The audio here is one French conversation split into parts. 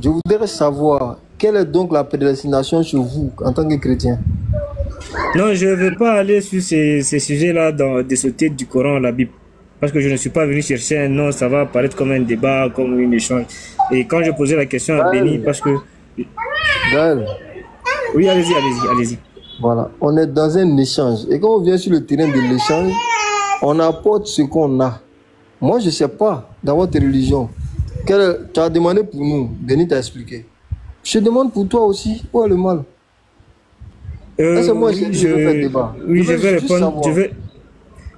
Je voudrais savoir quelle est donc la prédestination chez vous en tant que chrétien. Non, je ne veux pas aller sur ces sujets-là des sautés du Coran, la Bible. Parce que je ne suis pas venu chercher un nom, ça va apparaître comme un débat, comme une échange. Et quand je posais la question à Béni, parce que... Gaël. Oui, allez-y, allez-y, allez-y. Voilà, on est dans un échange. Et quand on vient sur le terrain de l'échange, on apporte ce qu'on a. Moi, je ne sais pas, dans votre religion, tu as demandé pour nous, Béni t'a expliqué. Je demande pour toi aussi, où est le mal? Moi, Oui, je veux faire débat. Oui, je vais répondre.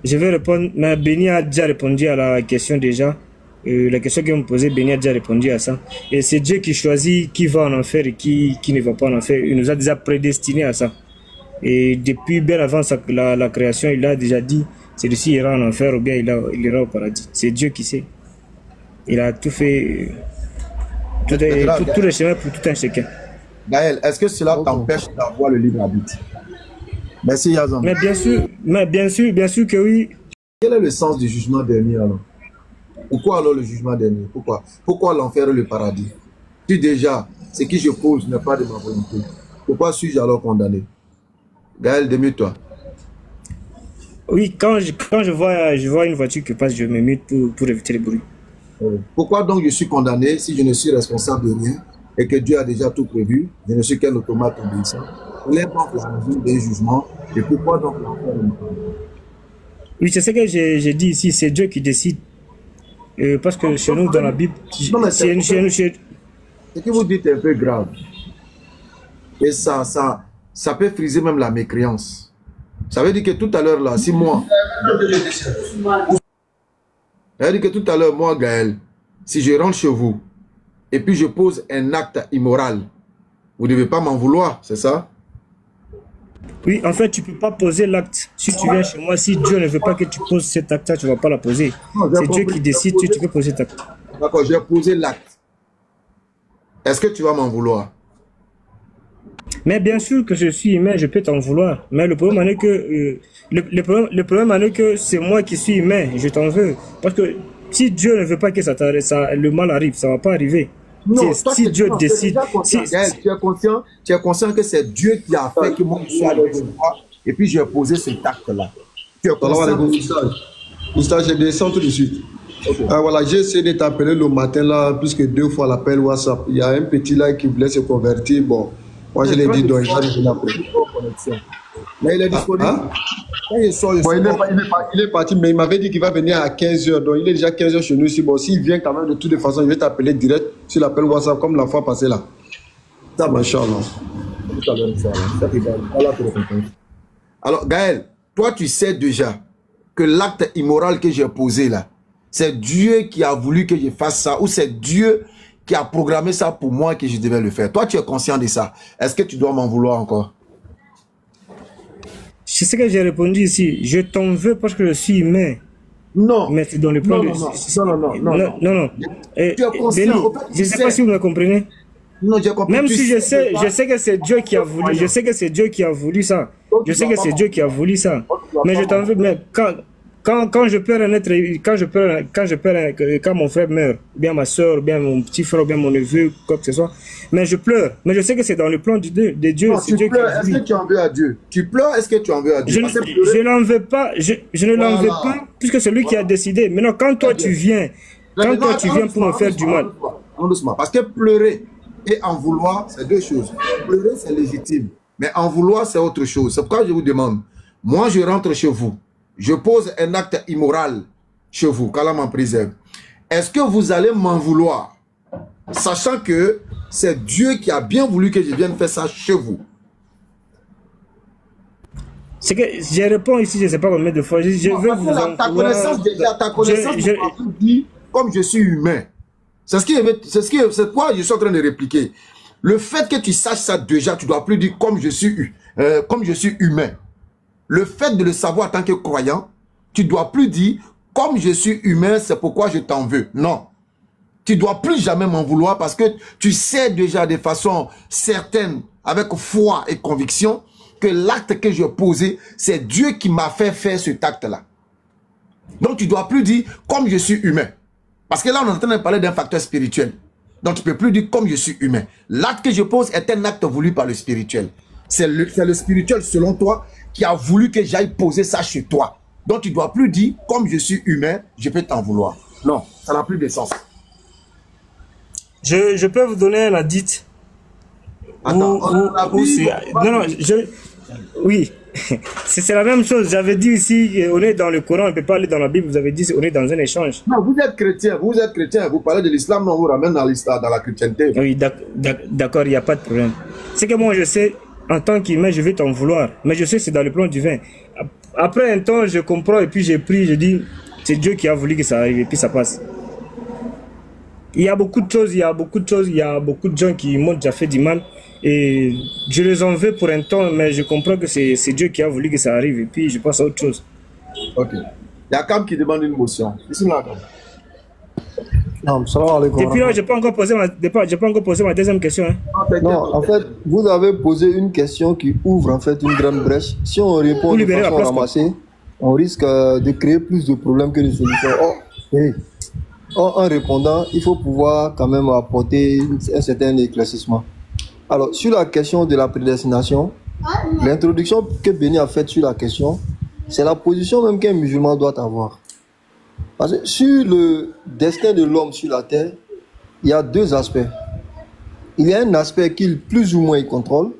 Je vais répondre. Mais Béni a déjà répondu à la question déjà. La question que vous me posez, Béni a déjà répondu à ça. Et c'est Dieu qui choisit qui va en enfer et qui ne va pas en enfer. Il nous a déjà prédestinés à ça. Et depuis bien avant la création, il a déjà dit celui-ci ira en enfer ou bien il ira au paradis. C'est Dieu qui sait. Il a tout fait, tout le chemin pour tout un chacun. Gaël, est-ce que cela t'empêche d'avoir le libre arbitre? Merci Yazan. Mais bien sûr que oui. Quel est le sens du jugement dernier alors? Pourquoi alors le jugement dernier? Pourquoi l'enfer et le paradis? Si déjà, ce qui je pose n'est pas de ma volonté, pourquoi suis-je alors condamné? Gaël, démute-toi. Oui, quand je vois une voiture qui passe, je me mute pour éviter les bruits. Pourquoi donc je suis condamné si je ne suis responsable de rien et que Dieu a déjà tout prévu? Je ne suis qu'un automate obéissant. Il est donc la mesure des jugements. Et pourquoi donc l'enfer et le paradis? Oui, c'est ce que j'ai dit ici, c'est Dieu qui décide. Parce que chez nous, dans la Bible, ce que vous dites est un peu grave. Et ça peut friser même la mécréance. Ça veut dire que tout à l'heure, là, si moi... Ça veut dire que tout à l'heure, moi, Gaël, si je rentre chez vous, et puis je pose un acte immoral, vous ne devez pas m'en vouloir, c'est ça? Oui, en fait, tu ne peux pas poser l'acte. Si tu viens chez moi, si Dieu ne veut pas que tu poses cet acte-là, tu ne vas pas la poser. C'est Dieu qui décide si tu peux poser cet acte. D'accord, j'ai posé l'acte. Est-ce que tu vas m'en vouloir? Mais bien sûr que je suis humain, je peux t'en vouloir. Mais le problème est que, le problème est que c'est moi qui suis humain, je t'en veux. Parce que si Dieu ne veut pas que le mal arrive, ça ne va pas arriver. Non, si Dieu décide... Tu es conscient que c'est Dieu qui a fait que moi je suis arrivé chez toi et puis j'ai posé cet acte-là. Tu es conscient? Moustapha, je descends tout de suite. Okay. Voilà, j'ai essayé de t'appeler le matin là, puisque 2 fois l'appel WhatsApp. Il y a un petit là qui voulait se convertir. Bon, moi je l'ai dit donc il va de l'appeler. Mais il est disponible. Il est parti, mais il m'avait dit qu'il va venir à 15h. Donc il est déjà 15h chez nous ici. Bon, s'il vient quand même de toutes les façons, je vais t'appeler direct sur l'appel WhatsApp comme la fois passée là. Ça marche. Alors Gaël, toi tu sais déjà que l'acte immoral que j'ai posé là, c'est Dieu qui a voulu que je fasse ça ou c'est Dieu qui a programmé ça pour moi que je devais le faire. Toi tu es conscient de ça. Est-ce que tu dois m'en vouloir encore? C'est ce que j'ai répondu ici. Je t'en veux parce que je suis humain. Non. Mais c'est dans le plan non. Tu es conscient. Je ne sais pas si vous me comprenez. Non, j'ai compris. Même si je sais que c'est Dieu qui a voulu. Je sais que c'est Dieu qui a voulu ça. Je sais que c'est Dieu qui a voulu ça. Mais je t'en veux. Mais quand je perds un être, quand mon frère meurt, ou bien ma soeur, ou bien mon petit frère, ou bien mon neveu, quoi que ce soit, mais je pleure. Mais je sais que c'est dans le plan de Dieu. Non, tu pleures. Est-ce que tu en veux à Dieu? Tu pleures, est-ce que tu en veux à Dieu? Je n'en veux pas. Je ne l'en veux pas, puisque c'est lui qui a décidé. Maintenant, quand toi tu viens pour me faire du mal. Doucement. Parce que pleurer et en vouloir, c'est deux choses. Pleurer, c'est légitime. Mais en vouloir, c'est autre chose. C'est pourquoi je vous demande. Moi, je rentre chez vous. Je pose un acte immoral chez vous, qu'Allah m'en préserve. Est-ce que vous allez m'en vouloir, sachant que c'est Dieu qui a bien voulu que je vienne faire ça chez vous? C'est que je réponds ici, je ne sais pas combien de fois. Je veux vous en ta connaissance déjà, ta connaissance dit comme je suis humain. C'est quoi je suis en train de répliquer. Le fait que tu saches ça déjà, tu ne dois plus dire comme je suis humain. Le fait de le savoir en tant que croyant, tu ne dois plus dire comme je suis humain, c'est pourquoi je t'en veux. Non. Tu ne dois plus jamais m'en vouloir parce que tu sais déjà de façon certaine, avec foi et conviction, que l'acte que j'ai posé, c'est Dieu qui m'a fait faire cet acte-là. Donc tu ne dois plus dire comme je suis humain. Parce que là, on est en train de parler d'un facteur spirituel. Donc tu ne peux plus dire comme je suis humain. L'acte que je pose est un acte voulu par le spirituel. C'est le spirituel, selon toi, qui a voulu que j'aille poser ça chez toi. Donc tu ne dois plus dire comme je suis humain, je peux t'en vouloir. Non, ça n'a plus de sens. Je peux vous donner un hadith. Attends, oui, c'est la même chose. J'avais dit ici, on est dans le Coran, on ne peut pas aller dans la Bible. Vous avez dit, on est dans un échange. Non, vous êtes chrétien, vous parlez de l'islam, non, on vous ramène dans la chrétienté. Oui, d'accord, il n'y a pas de problème. C'est que moi, je sais, en tant qu'humain, je vais t'en vouloir. Mais je sais, c'est dans le plan divin. Après un temps, je comprends et puis j'ai pris, je dis, c'est Dieu qui a voulu que ça arrive et puis ça passe. Il y a beaucoup de choses, il y a beaucoup de gens qui m'ont déjà fait du mal et je les en veux pour un temps, mais je comprends que c'est Dieu qui a voulu que ça arrive et puis je passe à autre chose. Ok. Il y a Kam qui demande une motion. Non, salam alaikum. Depuis là, je n'ai pas encore posé ma deuxième question. Hein. Non, en fait, vous avez posé une question qui ouvre en fait une grande brèche. Si on répond de façon ramassée, on risque de créer plus de problèmes que de solutions. En répondant, il faut pouvoir quand même apporter un certain éclaircissement. Alors, sur la question de la prédestination, l'introduction que Béni a faite sur la question, c'est la position même qu'un musulman doit avoir. Parce que sur le destin de l'homme sur la terre, il y a deux aspects. Il y a un aspect qu'il plus ou moins il contrôle,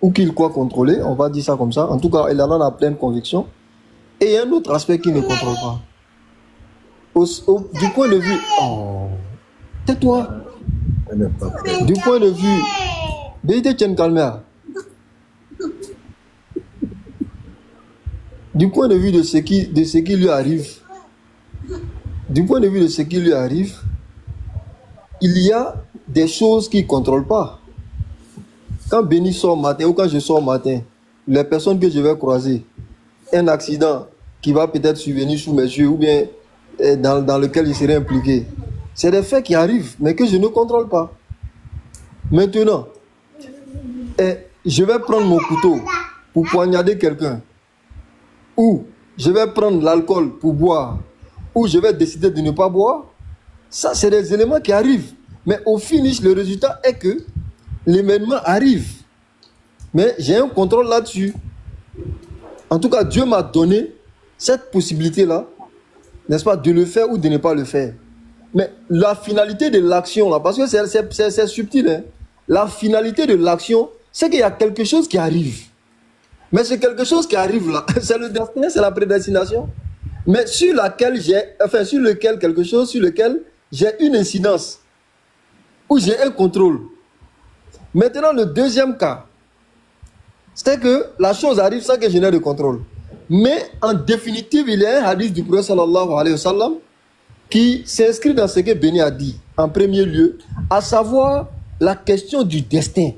ou qu'il croit contrôler, on va dire ça comme ça. En tout cas, il en a la pleine conviction. Et il y a un autre aspect qu'il ne contrôle pas. Du point de vue... Oh, tais-toi. Du point de vue... Du point de vue de ce qui lui arrive, il y a des choses qu'il ne contrôle pas. Quand Béni sort matin ou quand je sors matin, les personnes que je vais croiser, un accident qui va peut-être survenir sous mes yeux ou bien dans lequel je serai impliqué, c'est des faits qui arrivent, mais que je ne contrôle pas. Maintenant, je vais prendre mon couteau pour poignarder quelqu'un, ou je vais prendre l'alcool pour boire, ou je vais décider de ne pas boire. Ça, c'est des éléments qui arrivent. Mais au finish, le résultat est que l'événement arrive. Mais j'ai un contrôle là-dessus. En tout cas, Dieu m'a donné cette possibilité-là, n'est-ce pas, de le faire ou de ne pas le faire. Mais la finalité de l'action, là, parce que c'est subtil, hein, la finalité de l'action, c'est qu'il y a quelque chose qui arrive. Mais c'est quelque chose qui arrive là, c'est le destin, c'est la prédestination. Mais sur lequel j'ai une incidence, où j'ai un contrôle. Maintenant, le deuxième cas, c'est que la chose arrive sans que je n'ai de contrôle. Mais en définitive, il y a un hadith du prophète sallallahu alayhi wa sallam qui s'inscrit dans ce que Béni a dit en premier lieu, à savoir la question du destin.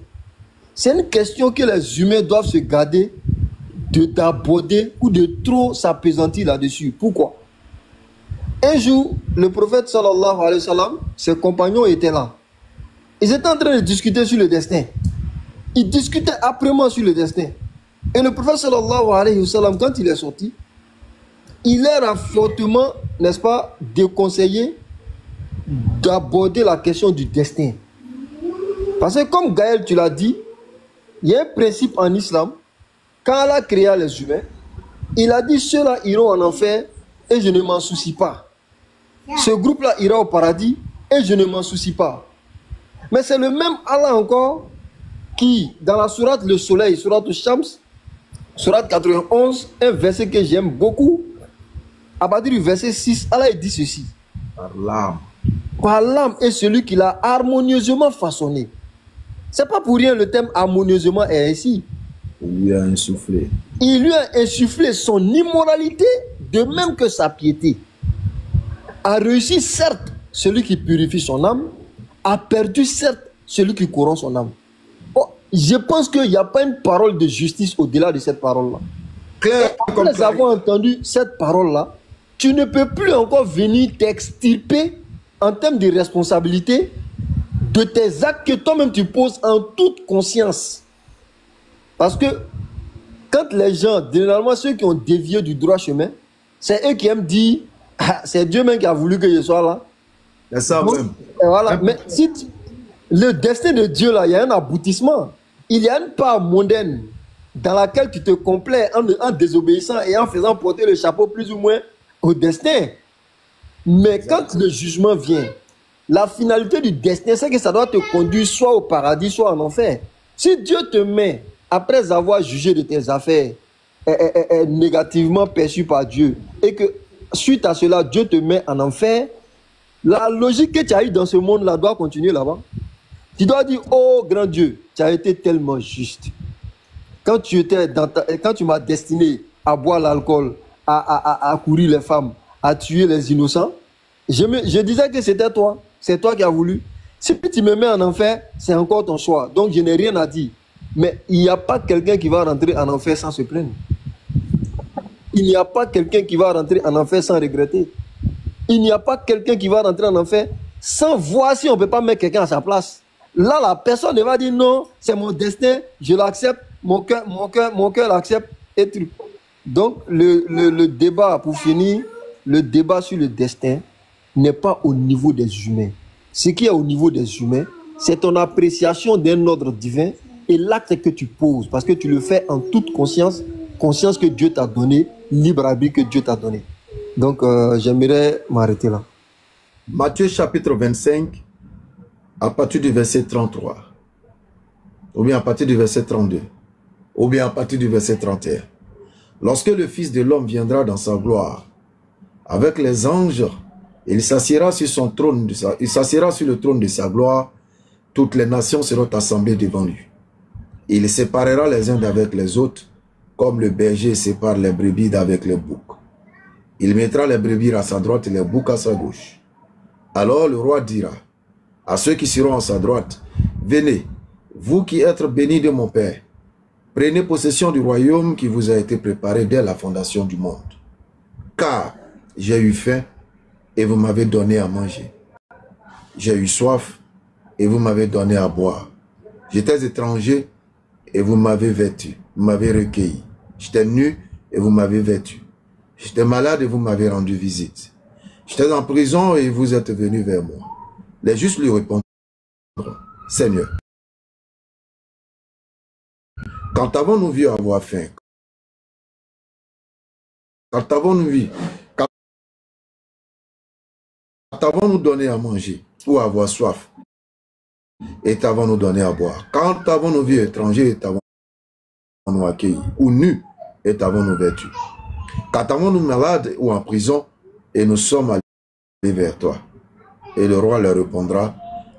C'est une question que les humains doivent se garder d'aborder ou de trop s'appesantir là-dessus. Pourquoi? Un jour, le prophète sallallahu alayhi wa sallam, ses compagnons étaient là. Ils étaient en train de discuter sur le destin. Ils discutaient âprement sur le destin. Et le prophète sallallahu alayhi wa sallam, quand il est sorti, il leur a fortement, n'est-ce pas, déconseillé d'aborder la question du destin. Parce que comme Gaël, tu l'as dit, il y a un principe en islam. Quand Allah créa les humains, il a dit ceux-là iront en enfer et je ne m'en soucie pas. Ce groupe-là ira au paradis et je ne m'en soucie pas. Mais c'est le même Allah encore qui, dans la sourate Le Soleil, sourate Shams, sourate 91, un verset que j'aime beaucoup, à partir du verset 6, Allah dit ceci. Par l'âme. Par l'âme est celui qui l'a harmonieusement façonné. C'est pas pour rien le thème harmonieusement est ici. Il lui a insufflé. Il lui a insufflé son immoralité, de même que sa piété. A réussi, certes, celui qui purifie son âme, a perdu, certes, celui qui corrompt son âme. Oh, je pense qu'il n'y a pas une parole de justice au-delà de cette parole-là. Après avoir entendu cette parole-là, tu ne peux plus encore venir t'extirper en termes de responsabilité de tes actes que toi-même tu poses en toute conscience. Parce que quand les gens, généralement ceux qui ont dévié du droit chemin, c'est eux qui aiment dire ah, c'est Dieu même qui a voulu que je sois là. C'est ça même. Et voilà. Mais Le destin de Dieu, là, il y a un aboutissement. Il y a une part mondaine dans laquelle tu te complais en désobéissant et en faisant porter le chapeau plus ou moins au destin. Mais quand le jugement vient, la finalité du destin, c'est que ça doit te conduire soit au paradis, soit en enfer. Si Dieu te met, après avoir jugé de tes affaires, négativement perçues par Dieu, et que suite à cela, Dieu te met en enfer, la logique que tu as eue dans ce monde-là doit continuer là-bas. Tu dois dire, oh grand Dieu, tu as été tellement juste. Quand tu m'as destiné à boire l'alcool, à courir les femmes, à tuer les innocents, je disais que c'était toi. C'est toi qui as voulu. Si tu me mets en enfer, c'est encore ton choix. Donc je n'ai rien à dire. Mais il n'y a pas quelqu'un qui va rentrer en enfer sans se plaindre. Il n'y a pas quelqu'un qui va rentrer en enfer sans regretter. Il n'y a pas quelqu'un qui va rentrer en enfer sans voir si on ne peut pas mettre quelqu'un à sa place. Là, la personne ne va dire non, c'est mon destin, je l'accepte, mon cœur l'accepte, et tout. Donc, le débat, pour finir, le débat sur le destin n'est pas au niveau des humains. Ce qui est au niveau des humains, c'est ton appréciation d'un ordre divin et l'acte que tu poses, parce que tu le fais en toute conscience, conscience que Dieu t'a donné, libre arbitre que Dieu t'a donné. Donc, j'aimerais m'arrêter là. Matthieu chapitre 25, à partir du verset 33, ou bien à partir du verset 32, ou bien à partir du verset 31. Lorsque le Fils de l'homme viendra dans sa gloire, avec les anges, il s'assiera sur son trône, il s'assiera sur le trône de sa gloire, toutes les nations seront assemblées devant lui. Il séparera les uns d'avec les autres, comme le berger sépare les brebis d'avec les boucs. Il mettra les brebis à sa droite et les boucs à sa gauche. Alors le roi dira à ceux qui seront à sa droite, venez, vous qui êtes bénis de mon Père, prenez possession du royaume qui vous a été préparé dès la fondation du monde. Car j'ai eu faim et vous m'avez donné à manger. J'ai eu soif et vous m'avez donné à boire. J'étais étranger et vous m'avez vêtu, vous m'avez recueilli. J'étais nu et vous m'avez vêtu. J'étais malade et vous m'avez rendu visite. J'étais en prison et vous êtes venus vers moi. Les justes lui répondront, Seigneur, quand avons-nous vu avoir faim? Quand avons-nous vu? Quand avons-nous donné à manger ou avoir soif? Et t'avons-nous donné à boire? Quand avons-nous vu étranger et t'avons-nous accueilli? Ou nu et t'avons-nous vêtu? Quand avons-nous malade ou en prison et nous sommes allés vers toi? Et le roi leur répondra,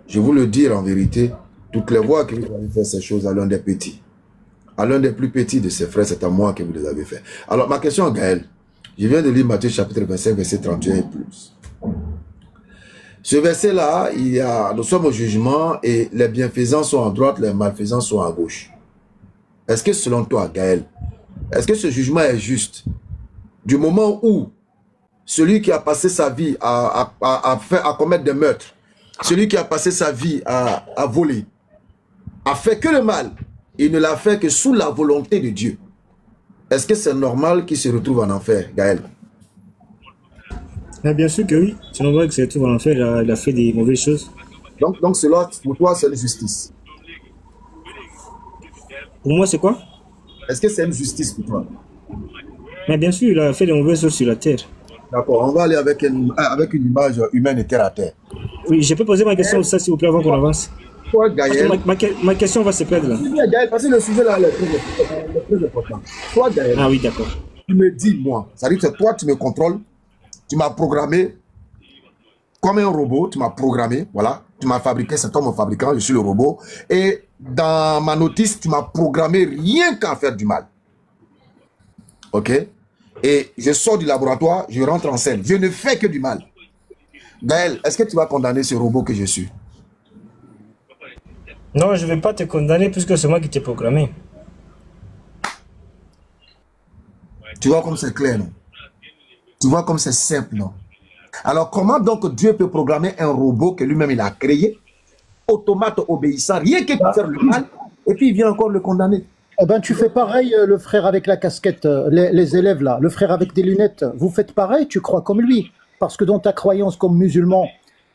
je vous le dis en vérité, toutes les voix que vous avez fait ces choses à l'un des petits, à l'un des plus petits de ses frères, c'est à moi que vous les avez fait. Alors ma question à Gaël, je viens de lire Matthieu chapitre 25, verset 31 et plus. Ce verset-là, nous sommes au jugement et les bienfaisants sont à droite, les malfaisants sont à gauche. Est-ce que selon toi, Gaël, est-ce que ce jugement est juste? Du moment où celui qui a passé sa vie à commettre des meurtres, celui qui a passé sa vie à voler, a fait que le mal, il ne l'a fait que sous la volonté de Dieu. Est-ce que c'est normal qu'il se retrouve en enfer, Gaël? Bien sûr que oui. C'est normal qu'il se retrouve en enfer, il a fait des mauvaises choses. Donc cela, pour toi, c'est une justice. Pour moi, c'est quoi? Est-ce que c'est une justice pour toi? Mais bien sûr, il a fait des mauvaises choses sur la terre. D'accord, on va aller avec une image humaine et terre à terre. Oui, je peux poser ma question ça, s'il vous plaît, avant qu'on avance. Toi, Gaël, ma question va se perdre là. Gaël, parce que le sujet là est très important. Toi, Gaël, ah oui, d'accord. Tu me dis, moi, ça veut dire que toi, tu me contrôles, tu m'as programmé comme un robot, tu m'as programmé, voilà, tu m'as fabriqué, c'est toi mon fabricant, je suis le robot, et dans ma notice, tu m'as programmé rien qu'à faire du mal. Ok? Et je sors du laboratoire, je rentre en scène. Je ne fais que du mal. Gaël, est-ce que tu vas condamner ce robot que je suis? Non, je ne vais pas te condamner puisque c'est moi qui t'ai programmé. Tu vois comme c'est clair, non? Tu vois comme c'est simple, non? Alors comment donc Dieu peut programmer un robot que lui-même il a créé, automate obéissant, rien que pour faire le mal, et puis il vient encore le condamner? Eh ben, tu fais pareil, le frère avec la casquette, les élèves là, le frère avec des lunettes, vous faites pareil, tu crois comme lui. Parce que dans ta croyance comme musulman,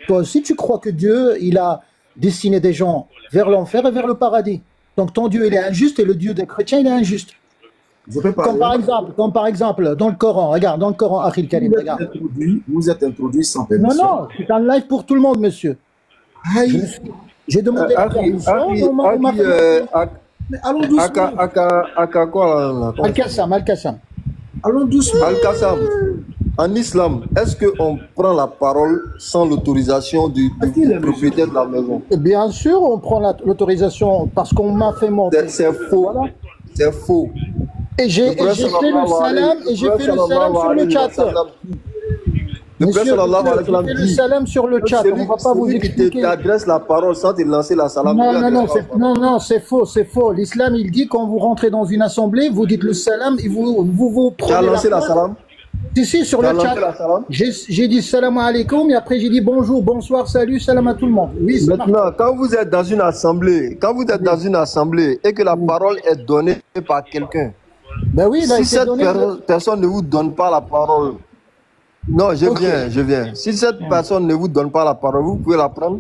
toi aussi tu crois que Dieu, il a destiner des gens vers l'enfer et vers le paradis. Donc ton Dieu, il est injuste et le Dieu des chrétiens, il est injuste. Je peux Comme par exemple, dans le Coran, regarde, dans le Coran, Akhil Karim, regarde. Vous êtes introduit sans permission. Non, c'est un live pour tout le monde, monsieur. J'ai demandé la permission. Mais allons doucement. Al-Qassam. Allons doucement. Al-Qassam, en islam, est-ce qu'on prend la parole sans l'autorisation du propriétaire de la maison? Bien sûr, on prend l'autorisation parce qu'on m'a fait monter. C'est faux. Voilà. C'est faux. Et j'ai fait le salam sur le chat. Monsieur, j'ai fait le salam sur le chat. On ne va pas vous expliquer. Qui t'adresse la parole sans te lancer la salam. Non, c'est faux, c'est faux. L'islam, il dit quand vous rentrez dans une assemblée, vous dites le salam et vous prenez. Tu as lancé la salam? Si, sur le chat. J'ai dit salam alaikum et après j'ai dit bonjour, bonsoir, salut, salam à tout le monde. Oui, maintenant, quand vous êtes dans une assemblée, et que la parole est donnée par quelqu'un, ben oui, si cette personne ne vous donne pas la parole, non, je viens. Si cette personne ne vous donne pas la parole, vous pouvez la prendre?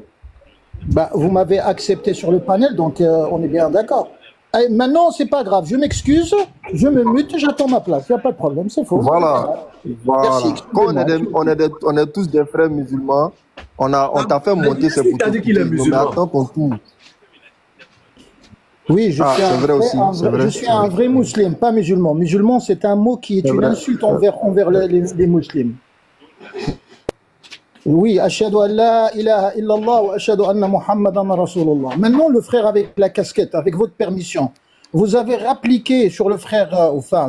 Ben, vous m'avez accepté sur le panel, donc on est bien d'accord. Maintenant, c'est pas grave, je m'excuse, je me mute, j'attends ma place, il n'y a pas de problème, c'est faux. Voilà. Merci, quand on est tous des frères musulmans, on t'a fait monter ces photos. Mais attends ton tour. Oui, je suis un vrai musulman, pas musulman. Musulman, c'est un mot qui est une insulte envers les musulmans. Oui, ashhadu an la ilaha illallah wa ashhadu anna muhammadan rasulullah. Maintenant, le frère avec la casquette, avec votre permission, vous avez rappliqué sur le frère,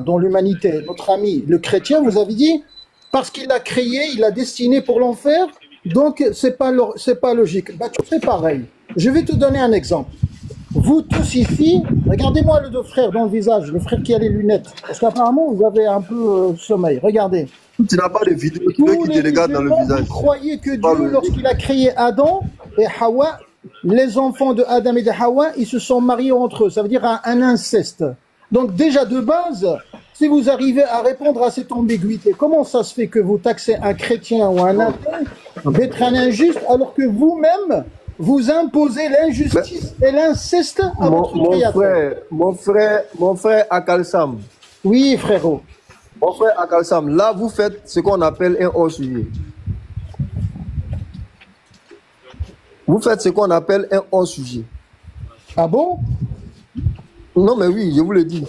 dans l'humanité, notre ami, le chrétien, vous avez dit, parce qu'il l'a créé, il l'a destiné pour l'enfer, donc c'est pas logique. Bah, tu fais pareil. Je vais te donner un exemple. Vous tous ici, regardez-moi le deux frères dans le visage, le frère qui a les lunettes. Parce qu'apparemment, vous avez un peu sommeil. Regardez. Tu n'as pas de vidéo qui te regarde dans le visage. Vous croyez que Dieu, lorsqu'il a créé Adam et Hawa, les enfants de Adam et de Hawa, ils se sont mariés entre eux. Ça veut dire un inceste. Donc déjà de base, si vous arrivez à répondre à cette ambiguïté, comment ça se fait que vous taxez un chrétien ou un athée d'être un injuste alors que vous-même, vous imposez l'injustice et l'inceste à votre créateur? Mon frère Akalsam. Oui, frérot. Mon frère Akalsam, là, vous faites ce qu'on appelle un hors-sujet. Vous faites ce qu'on appelle un hors-sujet. Ah bon? Non, mais oui, je vous le dis.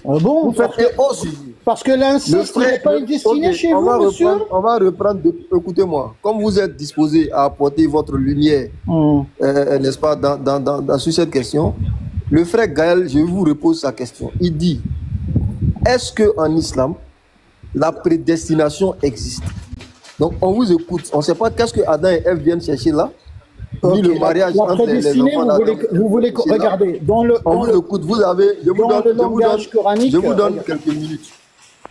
Ah bon? Vous faites un hors-sujet. Parce que l'inceste n'est pas une destinée chez vous, monsieur. On va reprendre, écoutez-moi, comme vous êtes disposé à apporter votre lumière, n'est-ce pas, sur cette question, le frère Gaël, je vous repose sa question. Il dit, est-ce qu'en islam, la prédestination existe? Donc on vous écoute, on ne sait pas qu'est-ce que Adam et Ève viennent chercher là. Ni le mariage entre les enfants d'Adam. Vous voulez regarder, dans le langage coranique. Je vous donne quelques minutes.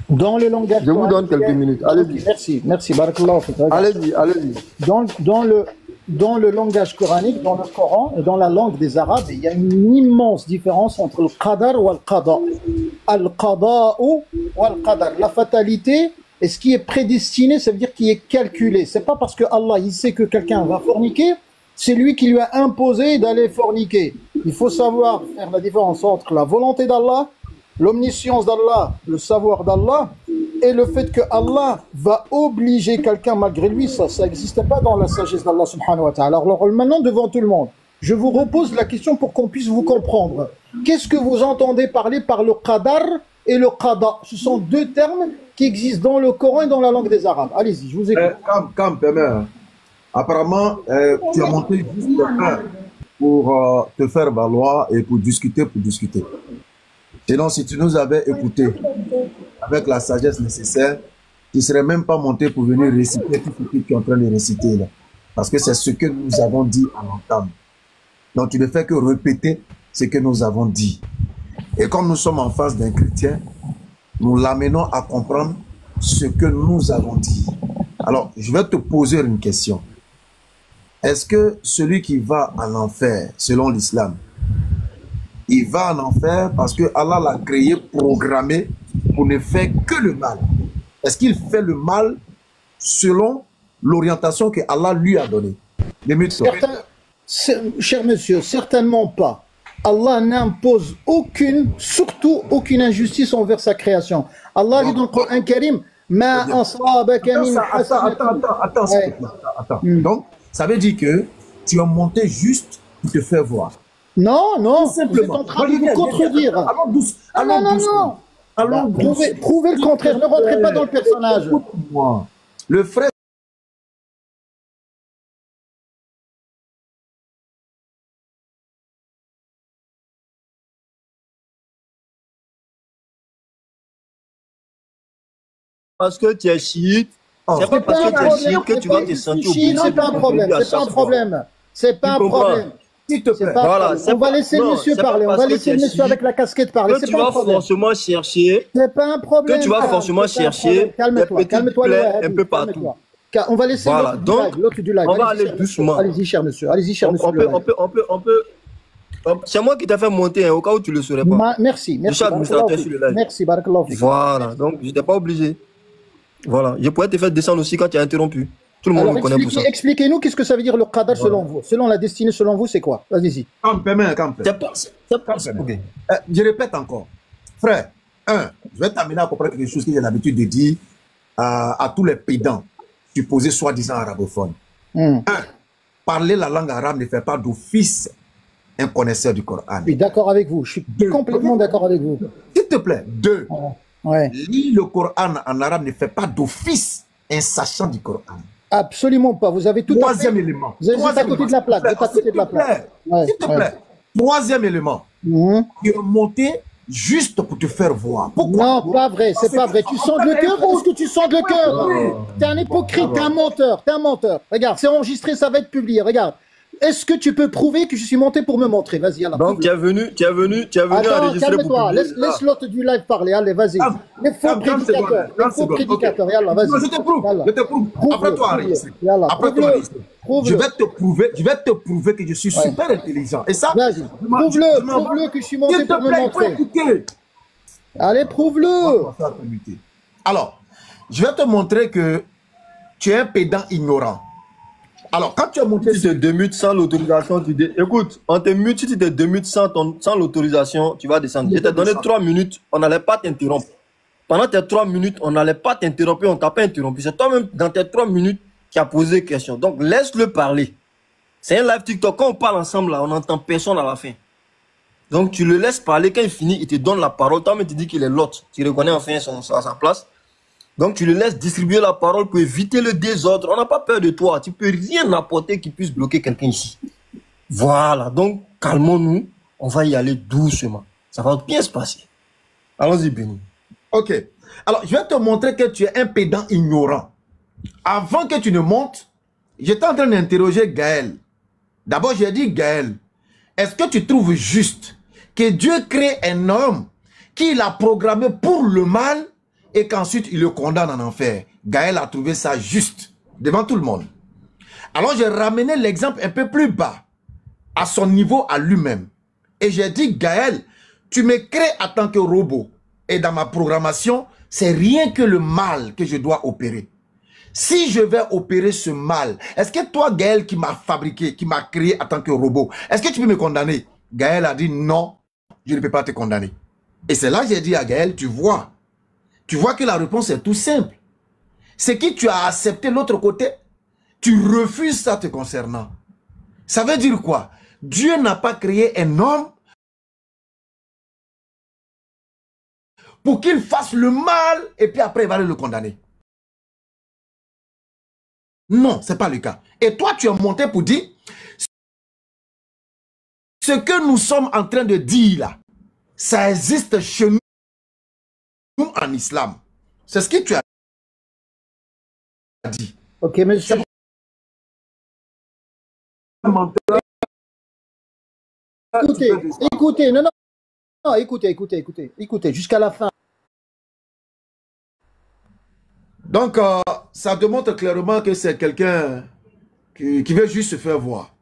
Dans le langage Je vous donne quelques minutes. Allez-y. Merci. Barakallahu fik. Allez-y. Dans le langage coranique, dans le Coran et dans la langue des Arabes, il y a une immense différence entre le qadar et le qada. Al-qada'u wal-qadar. La fatalité et ce qui est prédestiné, ça veut dire qui est calculé. C'est pas parce que Allah il sait que quelqu'un va forniquer, c'est lui qui lui a imposé d'aller forniquer. Il faut savoir faire la différence entre la volonté d'Allah, l'omniscience d'Allah, le savoir d'Allah, et le fait que Allah va obliger quelqu'un malgré lui, ça n'existe pas dans la sagesse d'Allah subhanahu wa ta'ala. Alors maintenant, devant tout le monde, je vous repose la question pour qu'on puisse vous comprendre. Qu'est-ce que vous entendez parler par le qadar et le qada? Ce sont deux termes qui existent dans le Coran et dans la langue des Arabes. Allez-y, je vous écoute. Apparemment, tu as monté juste pour te faire valoir et pour discuter. Sinon, si tu nous avais écouté avec la sagesse nécessaire, tu ne serais même pas monté pour venir réciter tout ce que tu es en train de réciter là. Parce que c'est ce que nous avons dit à l'entame. Donc, tu ne fais que répéter ce que nous avons dit. Et comme nous sommes en face d'un chrétien, nous l'amenons à comprendre ce que nous avons dit. Alors, je vais te poser une question. Est-ce que celui qui va en enfer, selon l'islam, il va en enfer parce que Allah l'a créé, programmé pour ne faire que le mal? Est-ce qu'il fait le mal selon l'orientation que Allah lui a donnée? Cher monsieur, certainement pas. Allah n'impose surtout aucune injustice envers sa création. Allah dit dans le Coran Karim, Ma asabaka min hasanatin. Attends. Donc, ça veut dire que tu as monté juste pour te faire voir. Non, Tout vous êtes en train de vous contredire. Allons doucement. Prouvez le contraire, ne rentrez pas dans le personnage. Écoute-moi. Le frère. Parce que tu es chiite, c'est pas parce que tu es chiite que tu vas te sentir obligé. C'est pas un problème, c'est pas un problème. C'est pas un problème. S'il te plaît. Voilà, On va laisser le monsieur parler, on va laisser le monsieur avec la casquette parler. Que tu vas forcément chercher. C'est pas un problème. Que tu vas forcément chercher. Calme-toi, un peu partout. On va laisser l'autre du live. On va aller doucement. Allez-y, cher monsieur. Allez-y, cher monsieur. On peut. C'est moi qui t'ai fait monter, au cas où tu ne le saurais pas. Merci. Je suis administrateur sur le live. Merci, barakallahu fik. Voilà, donc je n'étais pas obligé. Voilà, je pourrais te faire descendre aussi quand tu as interrompu. Tout le monde me connaît pour ça. Expliquez-nous qu'est-ce que ça veut dire le qadar selon vous. Selon la destinée, selon vous, c'est quoi? Vas-y. Je répète encore. Frère, je vais t'amener à comprendre quelque chose que j'ai l'habitude de dire à tous les pédants supposés soi-disant arabophones. Parler la langue arabe ne fait pas d'office un connaisseur du Coran. Je suis d'accord avec vous. Je suis complètement d'accord avec vous. S'il te plaît. Ouais. Lire le Coran en arabe ne fait pas d'office un sachant du Coran. Absolument pas. Vous avez tout Troisième élément. Vous êtes à côté de la plaque. S'il te plaît. Troisième élément. Tu es monté juste pour te faire voir. Pourquoi? Non, pas vrai. C'est pas vrai. Tu sondes le cœur ou est-ce que tu sondes le cœur? T'es un hypocrite, t'es un menteur. Regarde, c'est enregistré, ça va être publié. Regarde. Est-ce que tu peux prouver que je suis monté pour me montrer? Vas-y, alors. Donc, tu es venu enregistrer pour publier. Laisse l'autre du live parler. Allez, vas-y. Les faux prédicateurs. Yallah, vas-y. Je te prouve. Après toi, enregistrer. Je vais te prouver que je suis super intelligent. Et ça, prouve-le que je suis monté pour me montrer. Allez, prouve-le. Alors, je vais te montrer que tu es un pédant ignorant. Alors, quand tu as monté... Si tu te démutes sans l'autorisation, écoute, on te mute, si tu te démutes sans l'autorisation, tu vas descendre. Je t'ai donné 3 minutes, on n'allait pas t'interrompre. Pendant tes 3 minutes, on n'allait pas t'interrompre, on t'a pas interrompu. C'est toi-même, dans tes 3 minutes, qui a posé question. Donc, laisse-le parler. C'est un live TikTok. Quand on parle ensemble, là, on n'entend personne à la fin. Donc, tu le laisses parler. Quand il finit, il te donne la parole. Toi-même, tu dis qu'il est l'autre. Tu reconnais enfin à sa place. Donc, tu le laisses distribuer la parole pour éviter le désordre. On n'a pas peur de toi. Tu ne peux rien apporter qui puisse bloquer quelqu'un ici. Voilà. Donc, calmons-nous. On va y aller doucement. Ça va bien se passer. Allons-y, Béni. Ok. Alors, je vais te montrer que tu es un pédant ignorant. Avant que tu ne montes, j'étais en train d'interroger Gaël. D'abord, j'ai dit, Gaël, est-ce que tu trouves juste que Dieu crée un homme qu'il a programmé pour le mal et qu'ensuite il le condamne en enfer? Gaël a trouvé ça juste devant tout le monde. Alors j'ai ramené l'exemple un peu plus bas, à son niveau à lui-même. Et j'ai dit, Gaël, tu me crées en tant que robot. Et dans ma programmation, c'est rien que le mal que je dois opérer. Si je vais opérer ce mal, est-ce que toi, Gaël, qui m'a fabriqué, qui m'a créé en tant que robot, est-ce que tu peux me condamner? Gaël a dit non, je ne peux pas te condamner. Et c'est là que j'ai dit à Gaël, tu vois que la réponse est tout simple. C'est que tu as accepté l'autre côté, tu refuses ça te concernant. Ça veut dire quoi? Dieu n'a pas créé un homme pour qu'il fasse le mal et puis après il va aller le condamner. Non, ce n'est pas le cas. Et toi, tu es monté pour dire ce que nous sommes en train de dire là, ça existe chez nous en islam. C'est ce que tu as dit. Ok, monsieur. Écoutez, non, écoutez, jusqu'à la fin. Donc, ça démontre clairement que c'est quelqu'un qui veut juste se faire voir.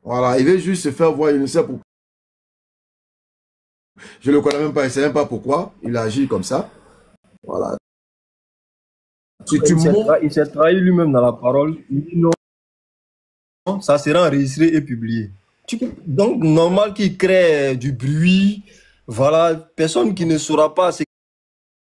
Voilà, il veut juste se faire voir, il ne sait pourquoi. Je ne le connais même pas, il ne sait même pas pourquoi il agit comme ça. Voilà. Il s'est trahi lui-même dans la parole. Il dit non. ça sera enregistré et publié. Donc, normal qu'il crée du bruit. Voilà, personne qui ne saura pas ce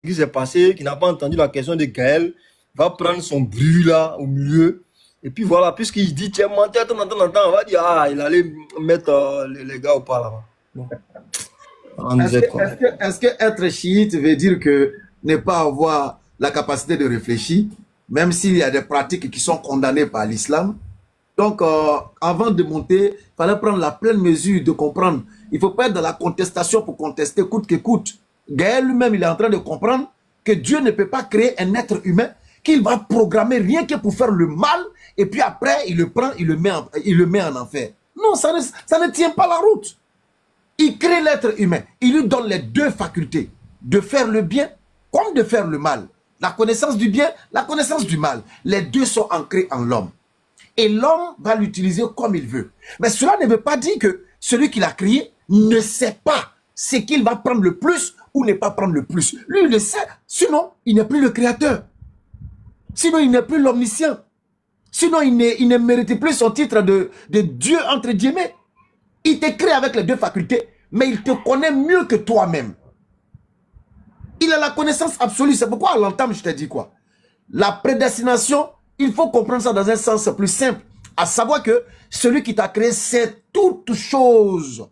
qui s'est passé, qui n'a pas entendu la question de Gaël, va prendre son bruit là au milieu. Et puis voilà, puisqu'il dit, tiens, mentir, attends, on va dire, ah, il allait mettre les gars au pas là-bas. Bon. Est-ce que être chiite veut dire que ne pas avoir la capacité de réfléchir, même s'il y a des pratiques qui sont condamnées par l'islam? Donc, avant de monter, il fallait prendre la pleine mesure de comprendre. Il ne faut pas être dans la contestation pour contester coûte que coûte. Gaël lui-même, il est en train de comprendre que Dieu ne peut pas créer un être humain qu'il va programmer rien que pour faire le mal, et puis après, il le prend, il le met en enfer. Non, ça ne tient pas la route. Il crée l'être humain. Il lui donne les deux facultés, de faire le bien comme de faire le mal. La connaissance du bien, la connaissance du mal. Les deux sont ancrés en l'homme. Et l'homme va l'utiliser comme il veut. Mais cela ne veut pas dire que celui qui l'a créé ne sait pas ce qu'il va prendre le plus ou ne pas prendre le plus. Lui, il le sait. Sinon, il n'est plus le créateur. Sinon, il n'est plus l'omniscient. Sinon, il ne mérite plus son titre de Dieu, entre guillemets. Il te crée avec les deux facultés, mais il te connaît mieux que toi-même. Il a la connaissance absolue. C'est pourquoi à l'entame, je t'ai dit quoi? La prédestination, il faut comprendre ça dans un sens plus simple. À savoir que celui qui t'a créé sait toutes choses.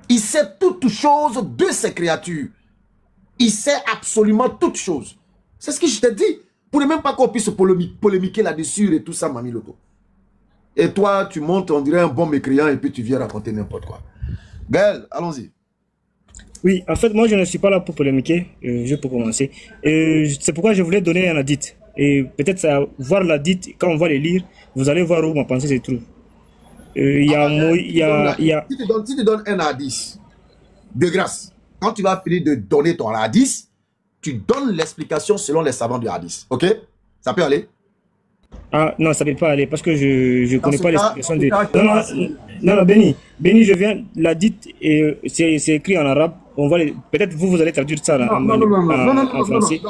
Il sait toutes choses de ses créatures. Il sait absolument toutes choses. C'est ce que je t'ai dit. Pour ne même pas qu'on puisse polémiquer là-dessus et tout ça, Mami Loto. Et toi, tu montes, on dirait un bon mécréant et puis tu viens raconter n'importe quoi. Gaël, allons-y. Oui, en fait, moi, je ne suis pas là pour polémiquer, juste pour commencer. C'est pourquoi je voulais donner un hadith. Et peut-être voir l'hadith, quand on va les lire, vous allez voir où ma pensée se trouve. Si tu donnes un hadith, de grâce, quand tu vas finir de donner ton hadith, tu donnes l'explication selon les savants du hadith. Ok? Ça peut aller? Ah non, ça ne peut pas aller parce que je ne connais pas l'explication de... Non, Béni, je viens, l'hadith, c'est écrit en arabe. Peut-être vous allez traduire ça en français.